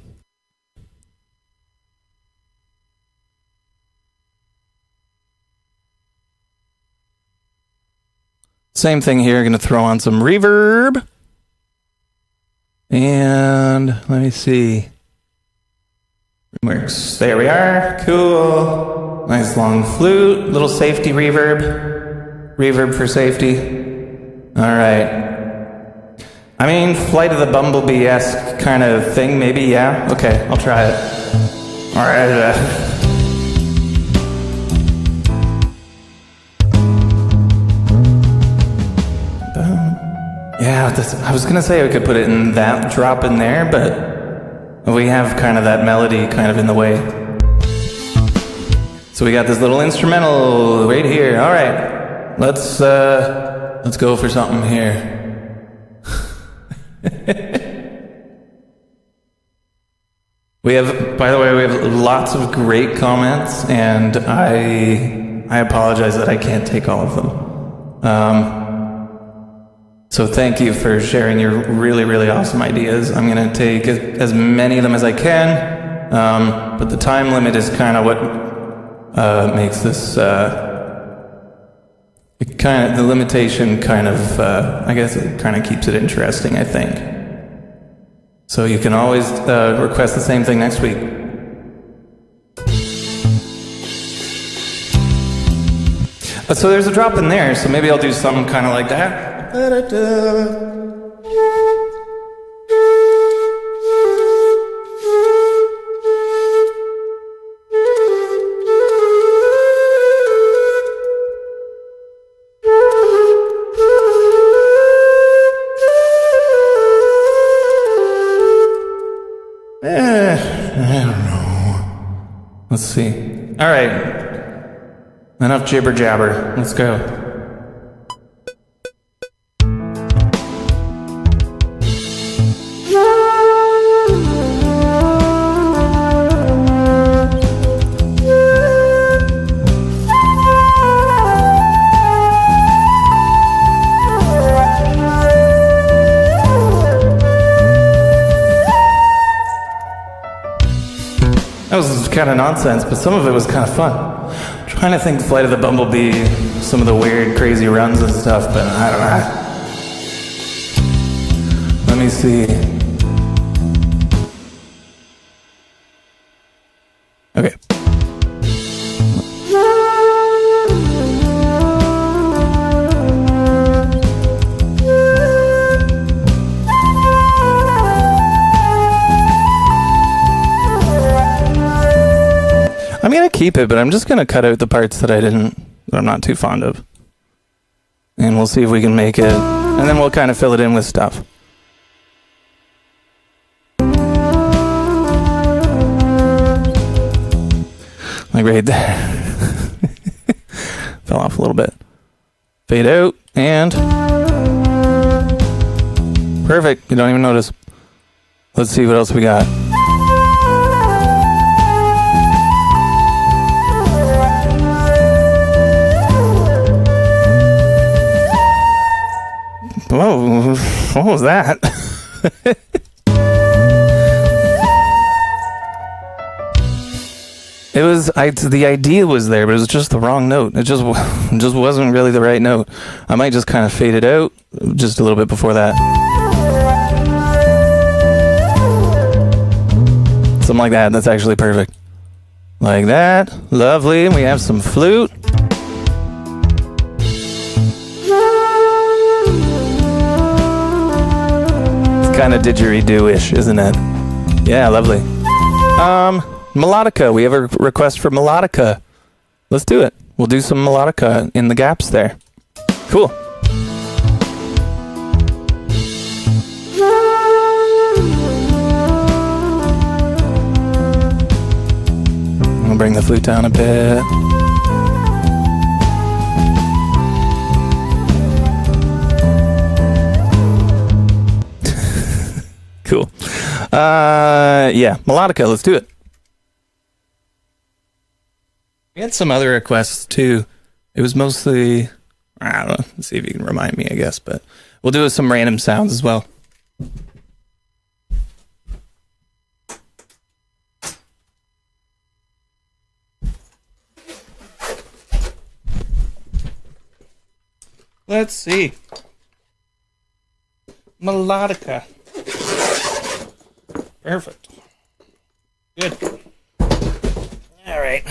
Same thing here. Going to throw on some reverb. And let me see. Works. There we are. Cool. Nice long flute. Little safety reverb. Reverb for safety. All right. I mean, Flight of the Bumblebee-esque kind of thing, maybe, yeah? Okay, I'll try it. All right. Yeah, I was going to say I could put it in that drop in there, but we have kind of that melody kind of in the way. So we got this little instrumental right here. All right, let's go for something here. We have, by the way, we have lots of great comments, and I I apologize that I can't take all of them. So thank you for sharing your really, really awesome ideas. I'm going to take as many of them as I can, but the time limit is kind of what makes this... the limitation kind of, I guess it kind of keeps it interesting, I think. So you can always request the same thing next week. So there's a drop in there, so maybe I'll do something kind of like that. I don't know. Let's see. All right. Enough jibber jabber. Let's go. That was kind of nonsense, but some of it was kind of fun. I'm trying to think Flight of the Bumblebee, some of the weird, crazy runs and stuff, but I don't know. Let me see. Okay. I'm gonna keep it, but I'm just gonna cut out the parts that I'm not too fond of. And we'll see if we can make it, and then we'll kind of fill it in with stuff. Like right there. Fell off a little bit. Fade out, and perfect, you don't even notice. Let's see what else we got. Whoa, what was that? The idea was there, but it was just the wrong note. It just wasn't really the right note. I might just kind of fade it out just a little bit before that. Something like that. That's actually perfect. Like that. Lovely. And we have some flute. Kind of didgeridoo-ish, isn't it? Yeah, lovely. Melodica. We have a request for melodica. Let's do it. We'll do some melodica in the gaps there. Cool. We'll bring the flute down a bit. Cool. Yeah, melodica, let's do it. We had some other requests too. It was mostly, I don't know, let's see if you can remind me, I guess, but we'll do some random sounds as well. Let's see. Melodica. Perfect. Good. All right.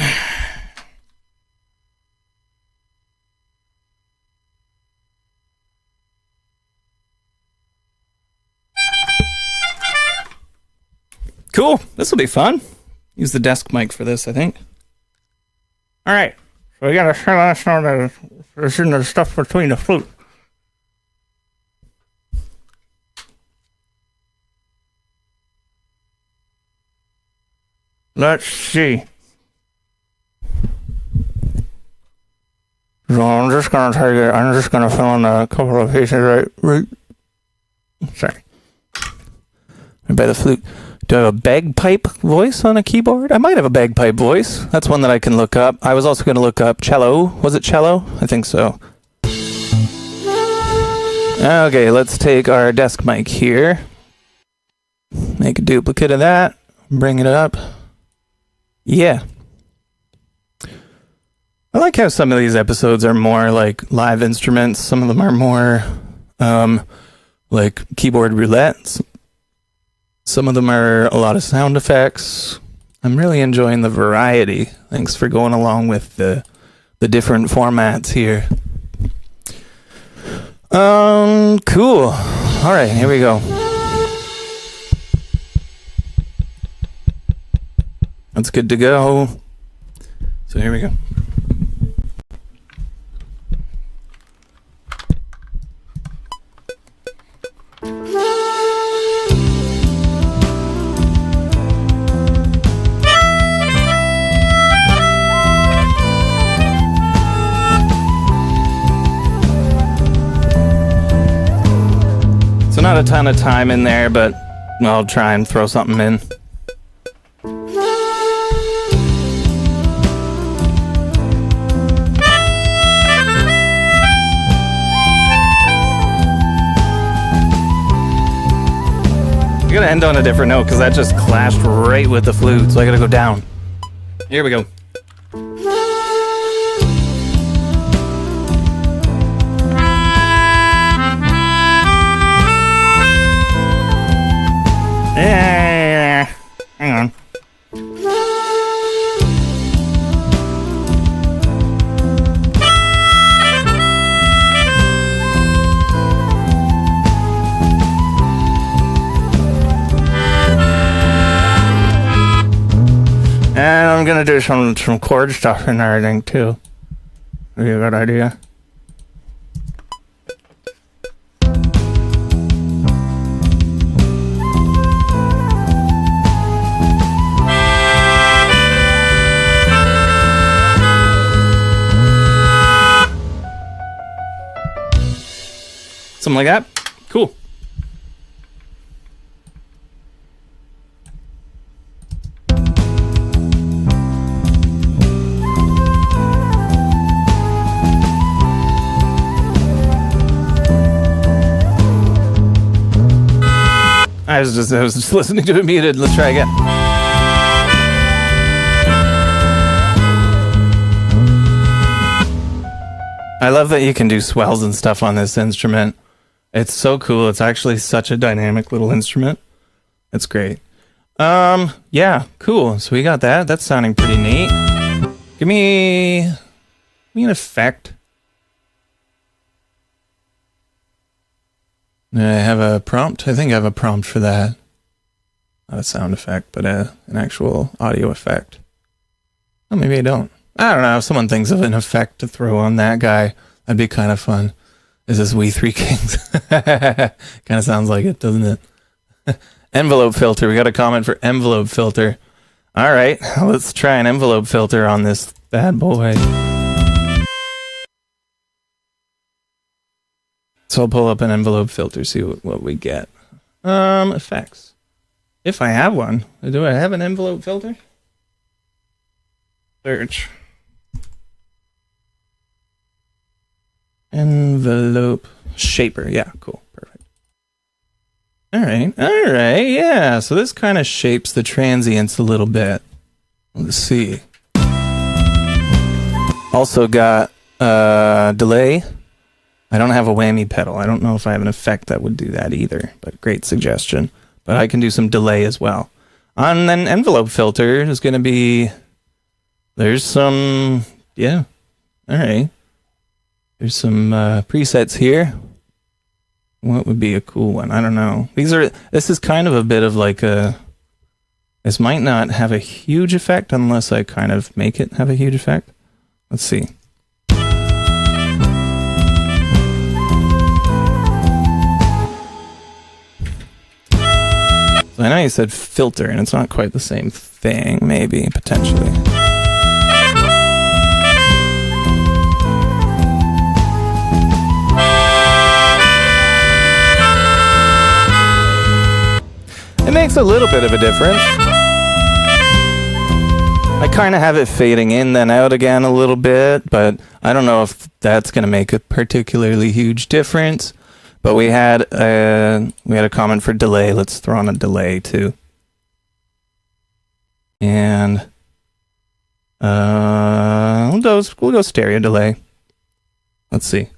Cool. This will be fun. Use the desk mic for this, I think. All right. So we gotta shut off some of the stuff between the flute. Let's see. So I'm just gonna take it. I'm just gonna fill in a couple of pieces right. Sorry. Right by the flute. Do I have a bagpipe voice on a keyboard? I might have a bagpipe voice. That's one that I can look up. I was also going to look up cello. Was it cello? I think so. Okay, let's take our desk mic here. Make a duplicate of that. Bring it up. Yeah. I like how some of these episodes are more like live instruments. Some of them are more like keyboard roulette. Some of them are a lot of sound effects. I'm really enjoying the variety. Thanks for going along with the different formats here. Cool. All right, here we go. That's good to go. So here we go. So not a ton of time in there, but I'll try and throw something in. I gotta end on a different note because that just clashed right with the flute, so I gotta go down. Here we go. Hang on. And I'm gonna do some chord stuff in there, I think, too. That'd be a good idea. Something like that. Cool. I was just listening to it muted. Let's try again. I love that you can do swells and stuff on this instrument. It's so cool. It's actually such a dynamic little instrument. It's great. Yeah, cool. So we got that. That's sounding pretty neat. Give me an effect. I have a prompt. I think I have a prompt for that. Not a sound effect, but an actual audio effect. Oh, maybe I don't. I don't know. If someone thinks of an effect to throw on that guy, that'd be kind of fun. Is this We Three Kings? Kind of sounds like it, doesn't it? Envelope filter. We got a comment for envelope filter. All right, let's try an envelope filter on this bad boy. So I'll pull up an envelope filter, see what we get. Effects. If I have one. Do I have an envelope filter? Search. Envelope shaper. Yeah, cool. Perfect. All right, yeah. So this kind of shapes the transients a little bit. Let's see. Also got delay. I don't have a whammy pedal. I don't know if I have an effect that would do that either, but great suggestion. But I can do some delay as well. And then envelope filter is going to be, there's some, yeah, all right. There's some presets here. What would be a cool one? I don't know. This is kind of a bit of like this might not have a huge effect unless I kind of make it have a huge effect. Let's see. So I know you said filter, and it's not quite the same thing, maybe, potentially. It It makes a little bit of a difference. I kind of have it fading in then out again a little bit, but I don't know if that's going to make a particularly huge difference. But we had a comment for delay. Let's throw on a delay too. And we'll go stereo delay. Let's see.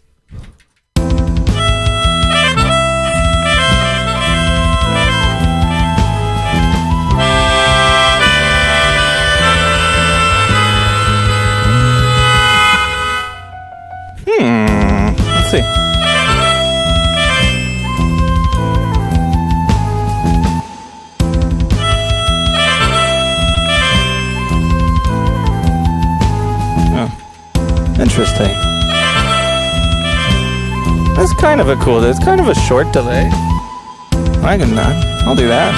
Let's see. Oh, interesting. That's kind of a cool. It's kind of a short delay. I'll do that.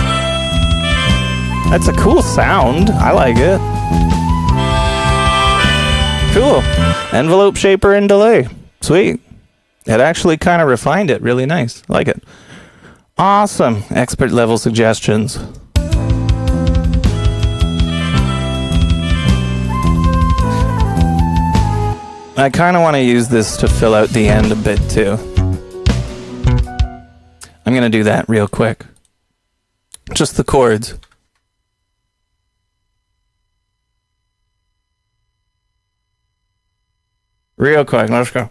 That's a cool sound. I like it. Cool. Envelope shaper and delay. Sweet. It actually kind of refined it. Really nice. I like it. Awesome. Expert level suggestions. I kind of want to use this to fill out the end a bit too. I'm going to do that real quick. Just the chords. Real quick, let's go.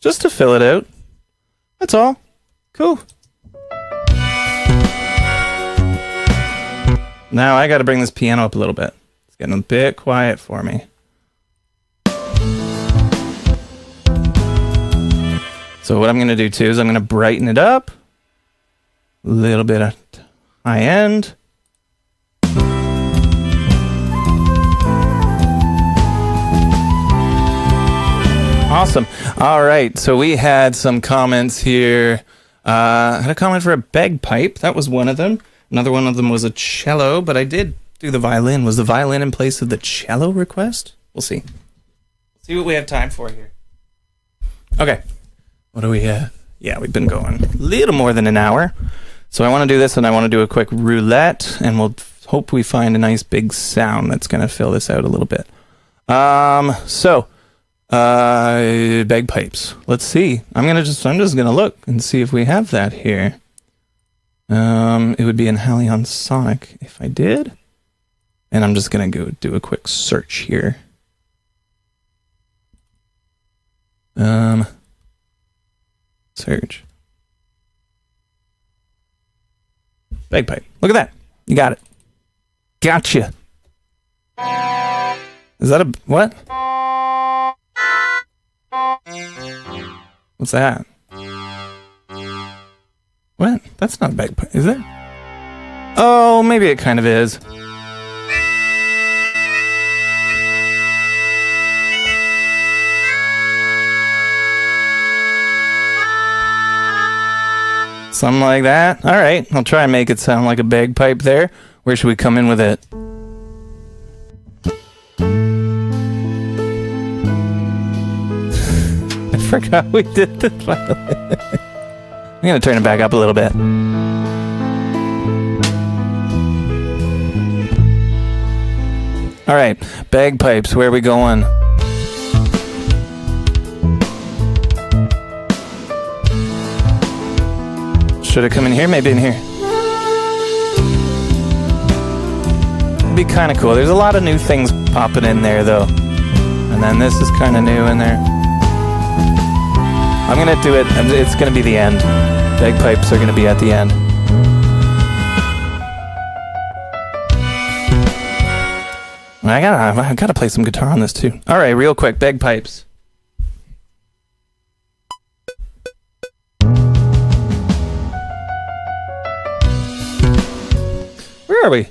Just to fill it out. That's all. Cool. Now I got to bring this piano up a little bit. It's getting a bit quiet for me. So what I'm going to do too is I'm going to brighten it up. A little bit of high end. Awesome. All right. So we had some comments here. I had a comment for a bagpipe. That was one of them. Another one of them was a cello, but I did do the violin. Was the violin in place of the cello request? We'll see. See what we have time for here. Okay. What do we have? Yeah, we've been going a little more than an hour. So I want to do this, and I want to do a quick roulette, and we'll hope we find a nice big sound that's going to fill this out a little bit. Bagpipes. Let's see. I'm just gonna look and see if we have that here. It would be in Halion Sonic if I did. And I'm just gonna go do a quick search here. Search. Bagpipe. Look at that. You got it. Gotcha. Is that a what? What's that? What? That's not a bagpipe, is it? Oh, maybe it kind of is. Something like that. All right, I'll try and make it sound like a bagpipe there. Where should we come in with it? I forgot we did the violin. I'm going to turn it back up a little bit. All right, bagpipes, where are we going? Should I come in here? Maybe in here. It'd be kind of cool. There's a lot of new things popping in there, though. And then this is kind of new in there. I'm going to do it. It's going to be the end. Bagpipes are going to be at the end. I gotta play some guitar on this, too. All right, real quick. Bagpipes. Where are we?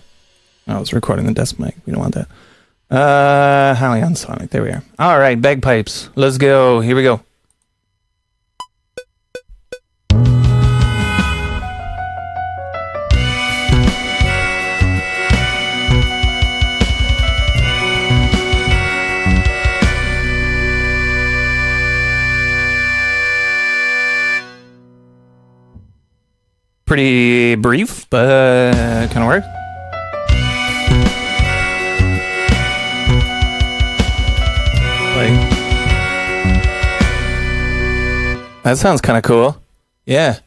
Oh, it's recording the desk mic. We don't want that. Halion Sonic. There we are. All right, bagpipes. Let's go. Here we go. pretty brief, but kind of works. Like, that sounds kind of cool. Yeah.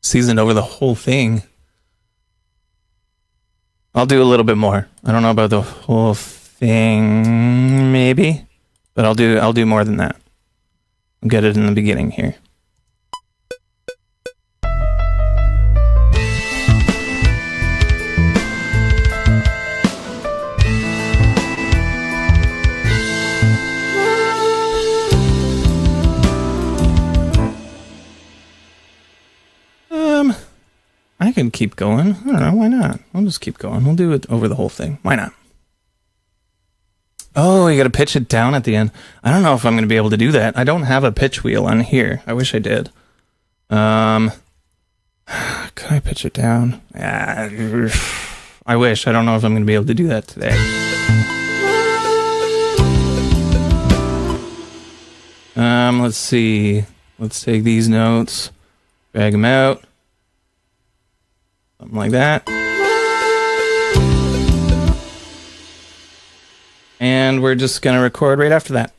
Seasoned over the whole thing. I'll do a little bit more. I don't know about the whole thing, maybe, but I'll do more than that. I'll get it in the beginning here. I can keep going. I don't know, why not? I'll just keep going. We'll do it over the whole thing. Why not? Oh, you gotta pitch it down at the end. I don't know if I'm gonna be able to do that. I don't have a pitch wheel on here. I wish I did. Could I pitch it down? I wish. I don't know if I'm gonna be able to do that today. Let's see. Let's take these notes, drag them out. Something like that. And we're just going to record right after that.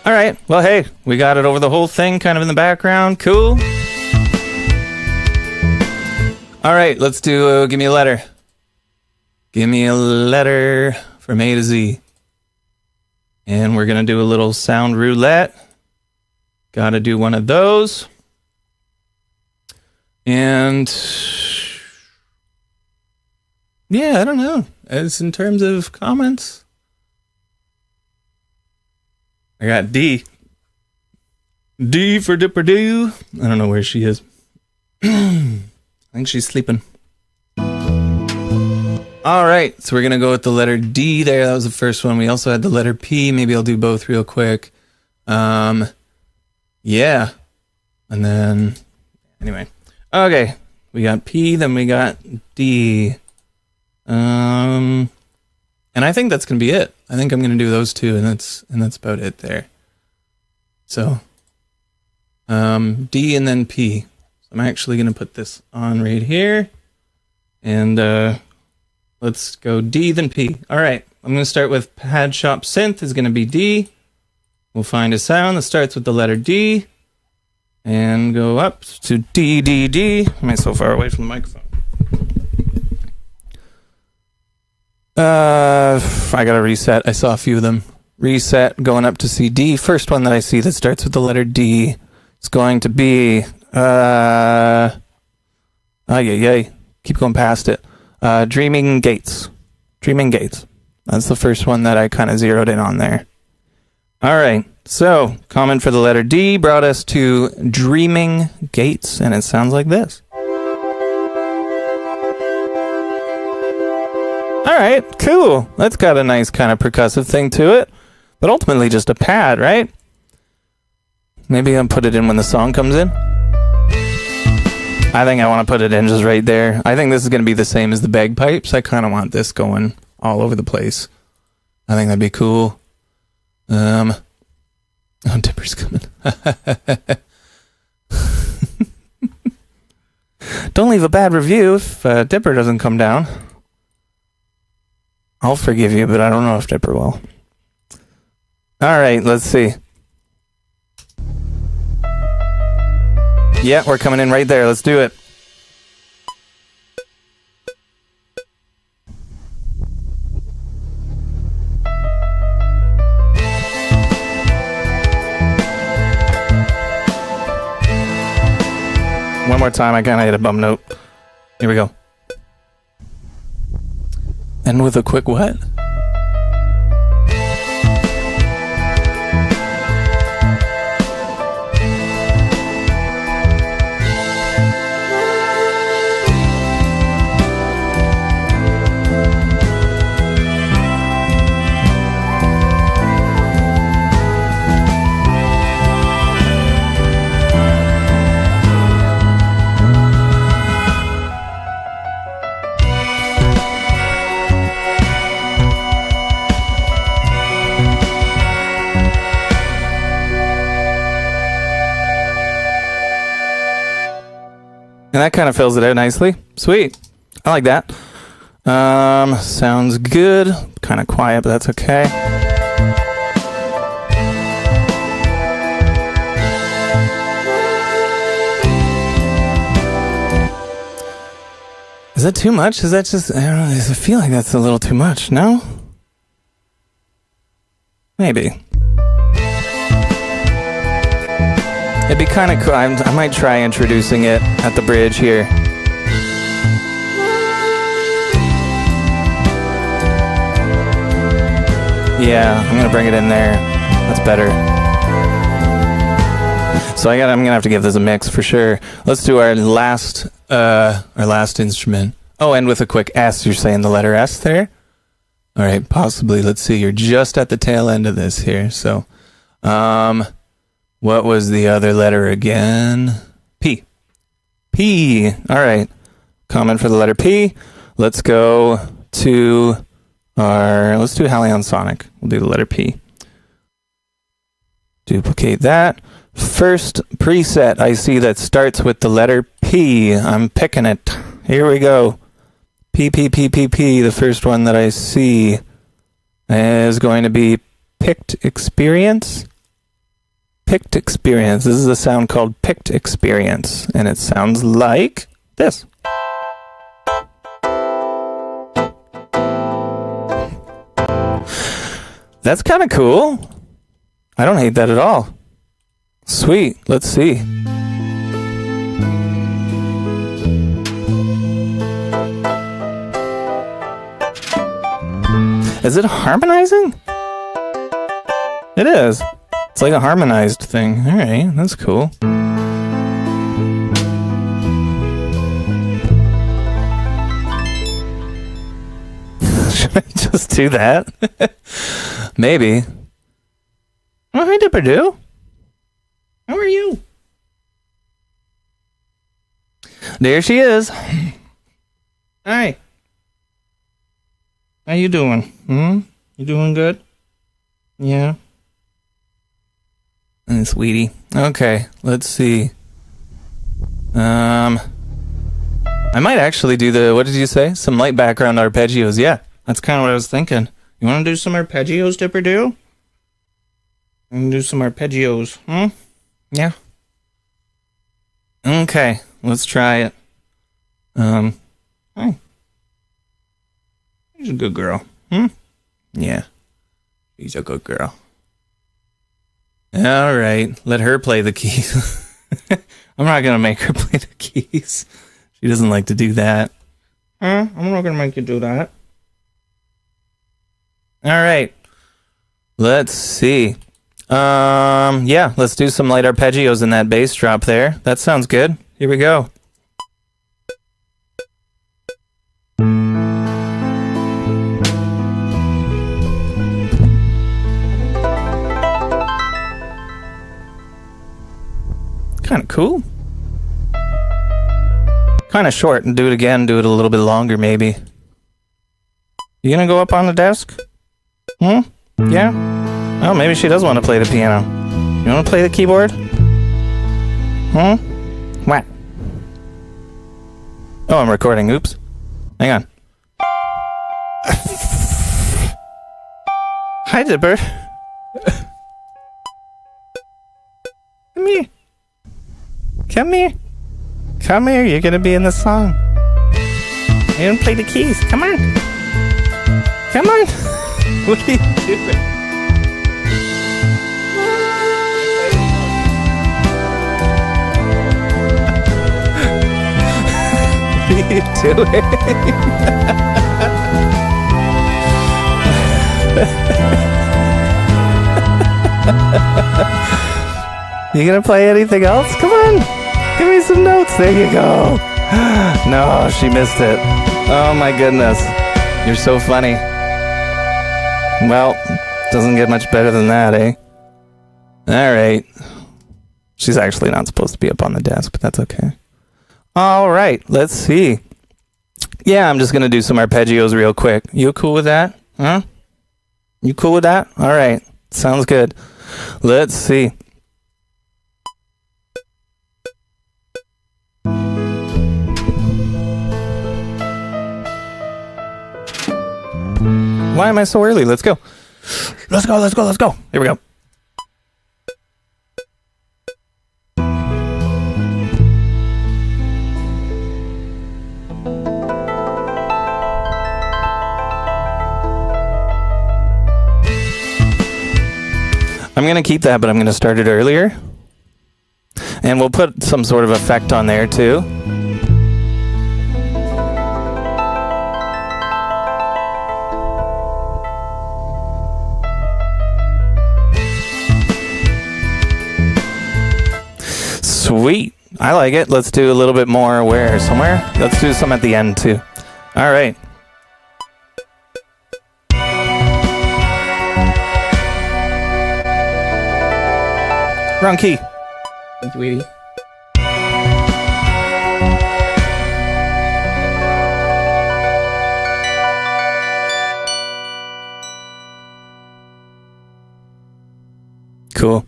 All right. Well, hey, we got it over the whole thing, kind of in the background. Cool. All right, let's do give me a letter. Give me a letter from A to Z. And we're going to do a little sound roulette. Got to do one of those. And yeah, I don't know. As in terms of comments, I got D. D for Dipper Doo. I don't know where she is. I think she's sleeping. All right, so we're going to go with the letter D there. That was the first one. We also had the letter P. Maybe I'll do both real quick. Yeah. And then, anyway. Okay, we got P, then we got D. And I think that's going to be it. I think I'm going to do those two, and that's about it there. So, D and then P. So I'm actually going to put this on right here. And let's go D, then P. All right, I'm going to start with Pad Shop Synth is going to be D. We'll find a sound that starts with the letter D. And go up to D, D, D. Am I so far away from the microphone? I gotta reset. I saw a few of them. Reset, going up to see D. First one that I see that starts with the letter D is going to be, keep going past it. Dreaming Gates. Dreaming Gates. That's the first one that I kind of zeroed in on there. All right. So, comment for the letter D brought us to Dreaming Gates, and it sounds like this. Alright, cool. That's got a nice kind of percussive thing to it, but ultimately just a pad, right? Maybe I'll put it in when the song comes in. I think I want to put it in just right there. I think this is going to be the same as the bagpipes. I kind of want this going all over the place. I think that'd be cool. Oh, Dipper's coming. Don't leave a bad review if Dipper doesn't come down. I'll forgive you, but I don't know if Dipper will. All right, let's see. Yeah, we're coming in right there. Let's do it. One more time. I kind of hit a bum note. Here we go. And with a quick what? And that kind of fills it out nicely. Sweet. I like that. Sounds good. Kind of quiet, but that's okay. Is that too much? Is that just, I don't know, I feel like that's a little too much, no? Maybe. It'd be kind of cool. I might try introducing it at the bridge here. Yeah, I'm gonna bring it in there. That's better. So I'm gonna have to give this a mix for sure. Let's do our last instrument. Oh, and with a quick S. You're saying the letter S there? All right, possibly. Let's see. You're just at the tail end of this here. So, what was the other letter again? P. P. All right. Comment for the letter P. Let's go to let's do Halion Sonic. We'll do the letter P. Duplicate that. First preset I see that starts with the letter P. I'm picking it. Here we go. P, P, P, P, P. The first one that I see is going to be Picked Experience. Picked Experience. This is a sound called Picked Experience. And it sounds like this. That's kind of cool. I don't hate that at all. Sweet. Let's see. Is it harmonizing? It is. It's like a harmonized thing. All right, that's cool. Should I just do that? Maybe. Oh, hi, Dipperdo. How are you? There she is. Hi. How you doing? You doing good? Yeah. And sweetie. Okay, let's see. I might actually do what did you say? Some light background arpeggios. Yeah, that's kind of what I was thinking. You want to do some arpeggios, Dipperdo? We can do some arpeggios. Yeah. Okay, let's try it. Hi. She's a good girl. Yeah. She's a good girl. All right, let her play the keys. I'm not gonna make her play the keys. She doesn't like to do that. I'm not gonna make you do that. All right. Let's see. Yeah, let's do some light arpeggios in that bass drop there. That sounds good. Here we go. Kind of cool. Kind of short, and do it again. Do it a little bit longer, maybe. You gonna go up on the desk? Yeah? Oh, maybe she does want to play the piano. You want to play the keyboard? What? Oh, I'm recording. Oops. Hang on. Hi, Dipper. Come here. Come here. Come here. You're going to be in the song. You're going to play the keys. Come on. Come on. What are you doing? What are you doing? You gonna play anything else? Come on, give me some notes. There you go. No, she missed it. Oh my goodness, you're so funny. Well, doesn't get much better than that, eh? All right. She's actually not supposed to be up on the desk, but that's okay. All right, let's see. Yeah, I'm just gonna do some arpeggios real quick. You cool with that? Huh? You cool with that? All right, sounds good. Let's see. Why am I so early? Let's go. Let's go, let's go, let's go. Here we go. I'm going to keep that, but I'm going to start it earlier. And we'll put some sort of effect on there, too. Sweet. I like it. Let's do a little bit more where? Somewhere? Let's do some at the end, too. All right. Wrong key. Sweetie. Cool.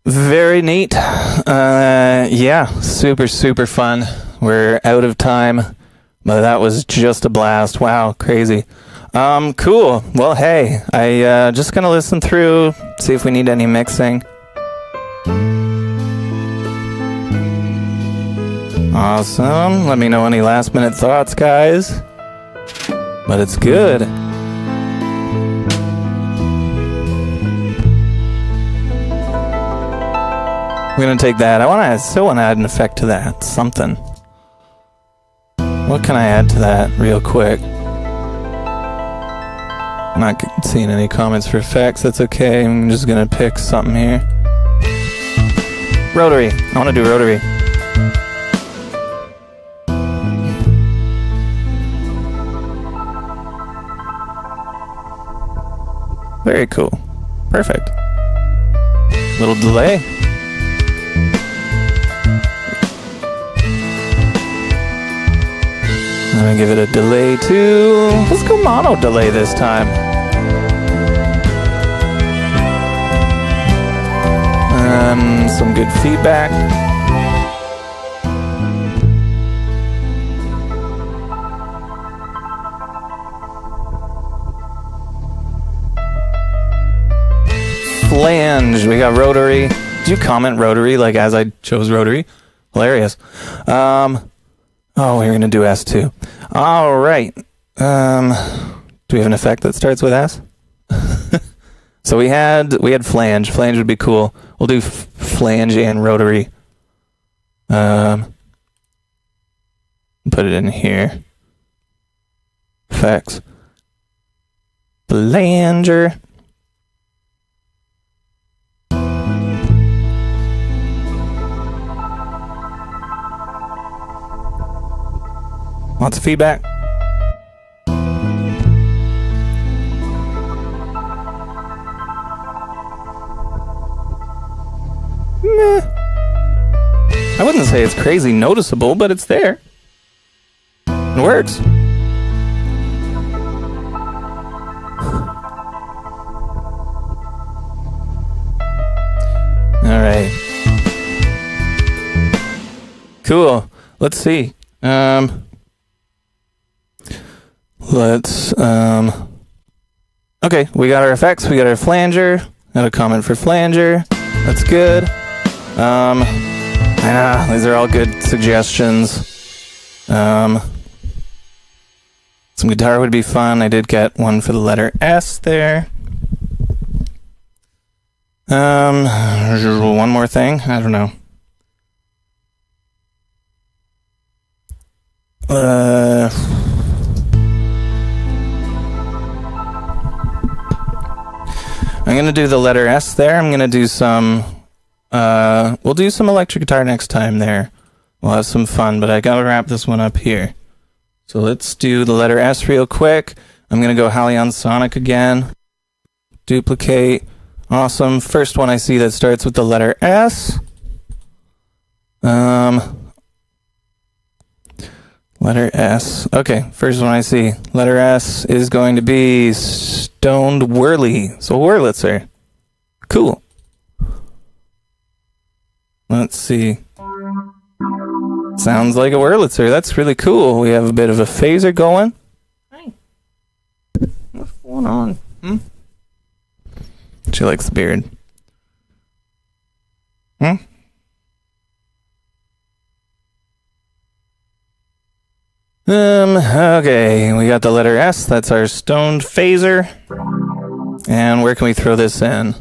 Very neat. Yeah, super, super fun. We're out of time, but that was just a blast. Wow, crazy. Cool. Well, hey, I just gonna listen through, see if we need any mixing. Awesome. Let me know any last minute thoughts, guys. But it's good. We're gonna take that. I still wanna add an effect to that. Something. What can I add to that real quick? I'm not seeing any comments for effects. That's okay. I'm just gonna pick something here. Rotary. I wanna do rotary. Very cool. Perfect. Little delay. I'm gonna give it a delay too. Let's go mono delay this time. Some good feedback. Flange. We got rotary. Did you comment rotary like as I chose rotary? Hilarious. Oh, we're gonna do S2. All right. Do we have an effect that starts with S? So we had flange. Flange would be cool. We'll do flange and rotary. Put it in here. Effects. Flanger. Lots of feedback. Meh. I wouldn't say it's crazy noticeable, but it's there. It works. All right. Cool. Let's see. Okay, we got our effects, we got our flanger, got a comment for flanger, that's good. These are all good suggestions. Some guitar would be fun. I did get one for the letter S there. One more thing, I don't know. I'm gonna do the letter S there. I'm gonna do some we'll do some electric guitar next time there. We'll have some fun, but I gotta wrap this one up here. So let's do the letter S real quick. I'm gonna go Halion Sonic again. Duplicate. Awesome. First one I see that starts with the letter S. Letter S. Okay, first one I see. Letter S is going to be Stoned Whirly. So Wurlitzer. Cool. Let's see. Sounds like a Wurlitzer. That's really cool. We have a bit of a phaser going. Hi. going on? She likes the beard. Okay, we got the letter S. That's our stoned phaser. And where can we throw this in?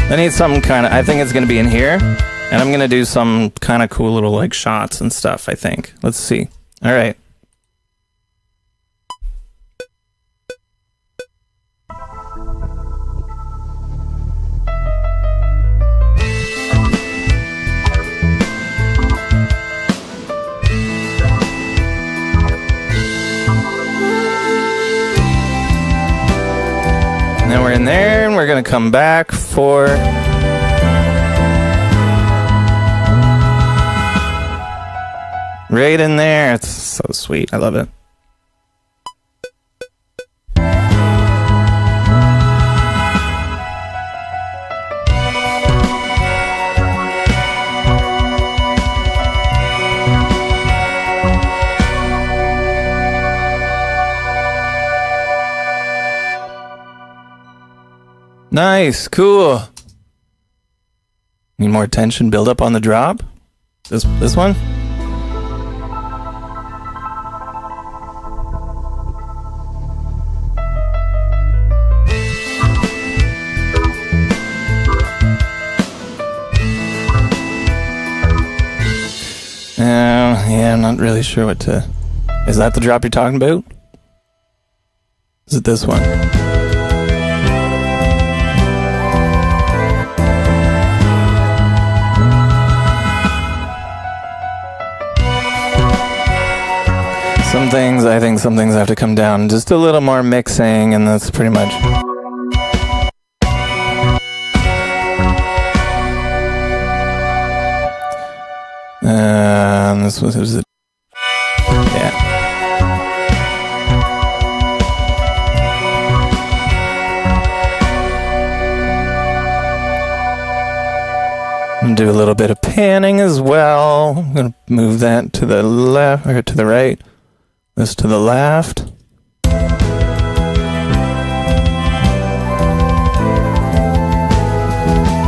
I need some kind of, I think it's going to be in here, and I'm going to do some kind of cool little like shots and stuff, I think. Let's see. All right. Now we're in there, and we're going to come back for... right in there. It's so sweet. I love it. Nice, cool. Need more tension build up on the drop? This one? Yeah, I'm not really sure what to... Is that the drop you're talking about? Is it this one? I think some things have to come down. Just a little more mixing, and that's pretty much... this was it. Yeah. And do a little bit of panning as well. I'm going to move that to the left, or to the right. This to the left. I'm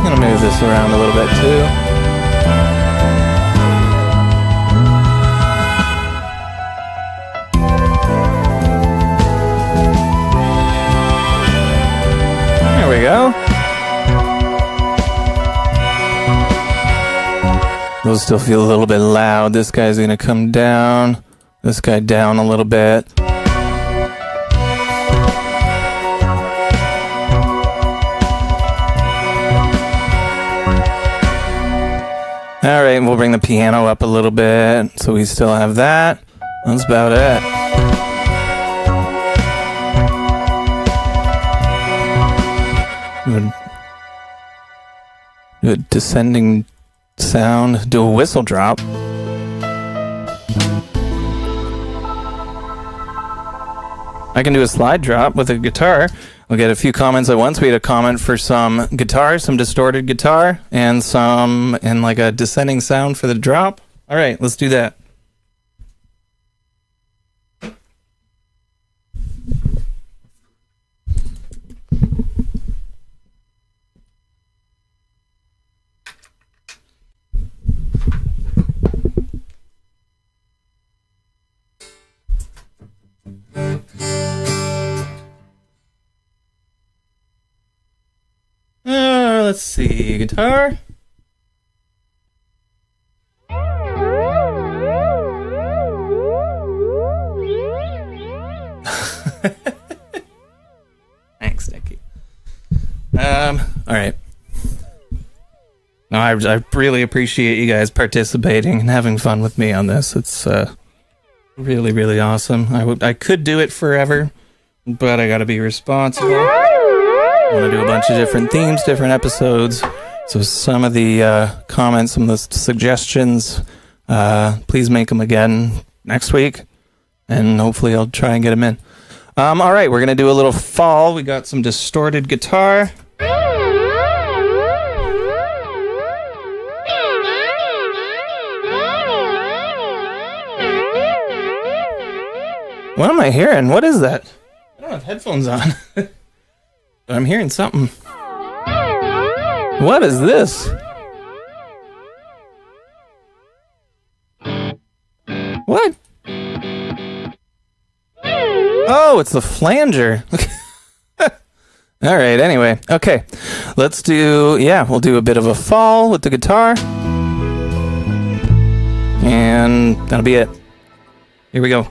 going to move this around a little bit too. There we go. Those still feel a little bit loud. This guy's going to come down. This guy down a little bit. Alright, we'll bring the piano up a little bit, so we still have that. That's about it. Do a descending sound, do a whistle drop. I can do a slide drop with a guitar. We'll get a few comments at once. We had a comment for some guitar, some distorted guitar, and some in like a descending sound for the drop. All right, let's do that. Let's see, guitar. Thanks, Nicky. All right. No, I really appreciate you guys participating and having fun with me on this. It's really, really awesome. I could do it forever, but I gotta be responsible. I want to do a bunch of different themes, different episodes. So some of the comments, some of the suggestions, please make them again next week. And hopefully I'll try and get them in. All right, we're going to do a little fall. We got some distorted guitar. What am I hearing? What is that? I don't have headphones on. But I'm hearing something. What is this? What? Oh, it's the flanger. All right, anyway. Okay. We'll do a bit of a fall with the guitar. And that'll be it. Here we go.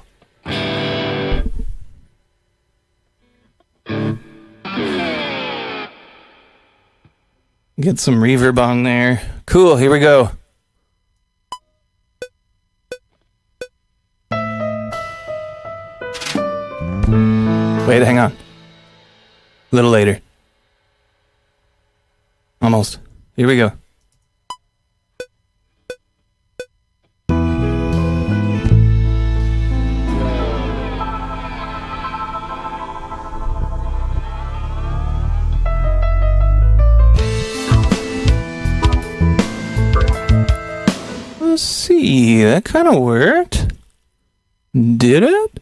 Get some reverb on there. Cool, here we go. Wait, hang on. A little later. Almost. Here we go. Let's see, that kind of worked. Did it?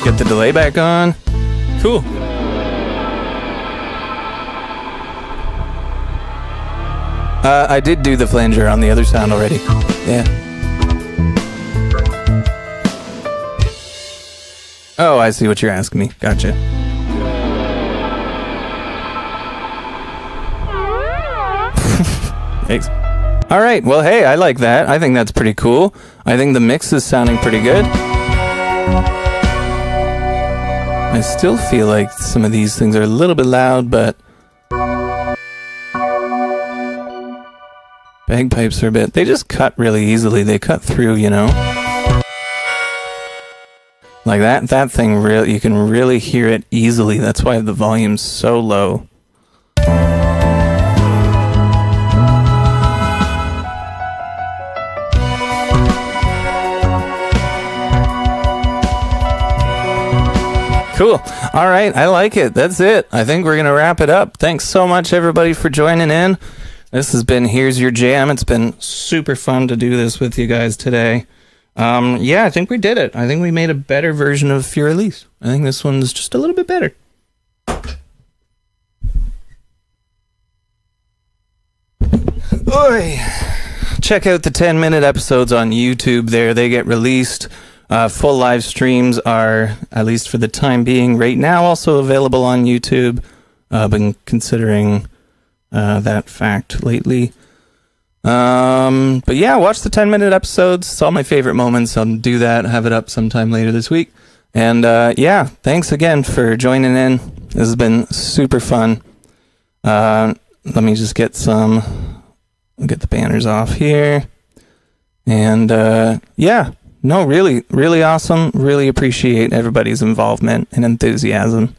Get the delay back on. Cool. I did do the flanger on the other sound already. Yeah. Oh, I see what you're asking me. Gotcha. Thanks. All right. Well, hey, I like that. I think that's pretty cool. I think the mix is sounding pretty good. I still feel like some of these things are a little bit loud, but bagpipes are a bit... They just cut really easily. They cut through, you know? Like that thing, really, you can really hear it easily. That's why the volume's so low. Cool. All right, I like it. That's it. I think we're going to wrap it up. Thanks so much, everybody, for joining in. This has been Here's Your Jam. It's been super fun to do this with you guys today. Yeah, I think we did it. I think we made a better version of Für Elise. I think this one's just a little bit better. Oy. Check out the 10-minute episodes on YouTube there. They get released. Full live streams are, at least for the time being, right now also available on YouTube. Been considering that fact lately. But yeah, watch the 10-minute episodes. It's all my favorite moments. I'll do that, have it up sometime later this week. And yeah, thanks again for joining in. This has been super fun. Let me just get the banners off here. And yeah, no, really, really awesome. Really appreciate everybody's involvement and enthusiasm.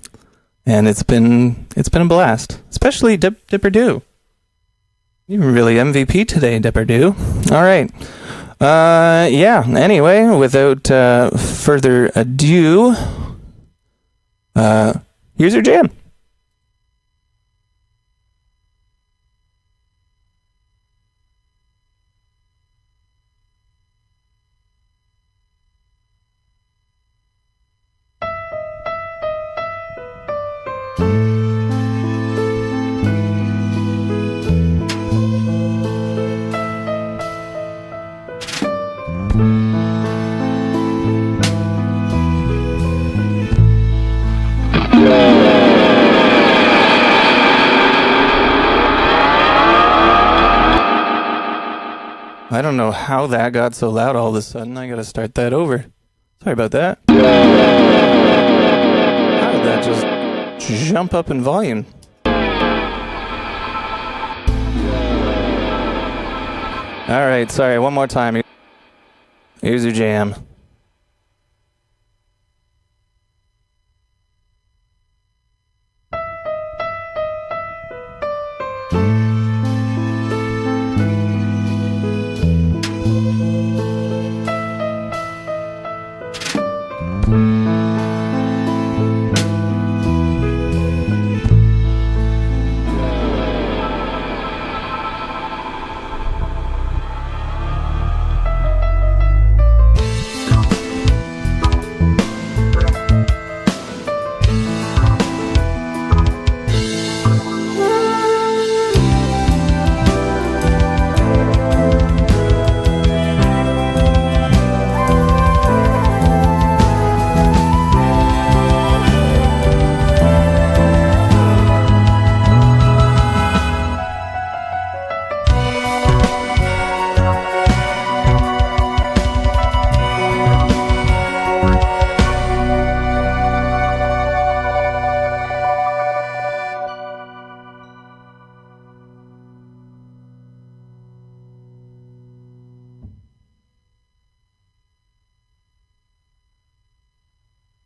And it's been a blast, especially Dipper Doo. You were really MVP today, Dipper Doo. All right. Yeah, anyway, without further ado, here's your jam. I don't know how that got so loud all of a sudden. I gotta start that over. Sorry about that. How did that just jump up in volume? Alright, sorry, one more time. Here's your jam.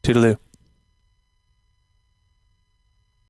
Toodaloo.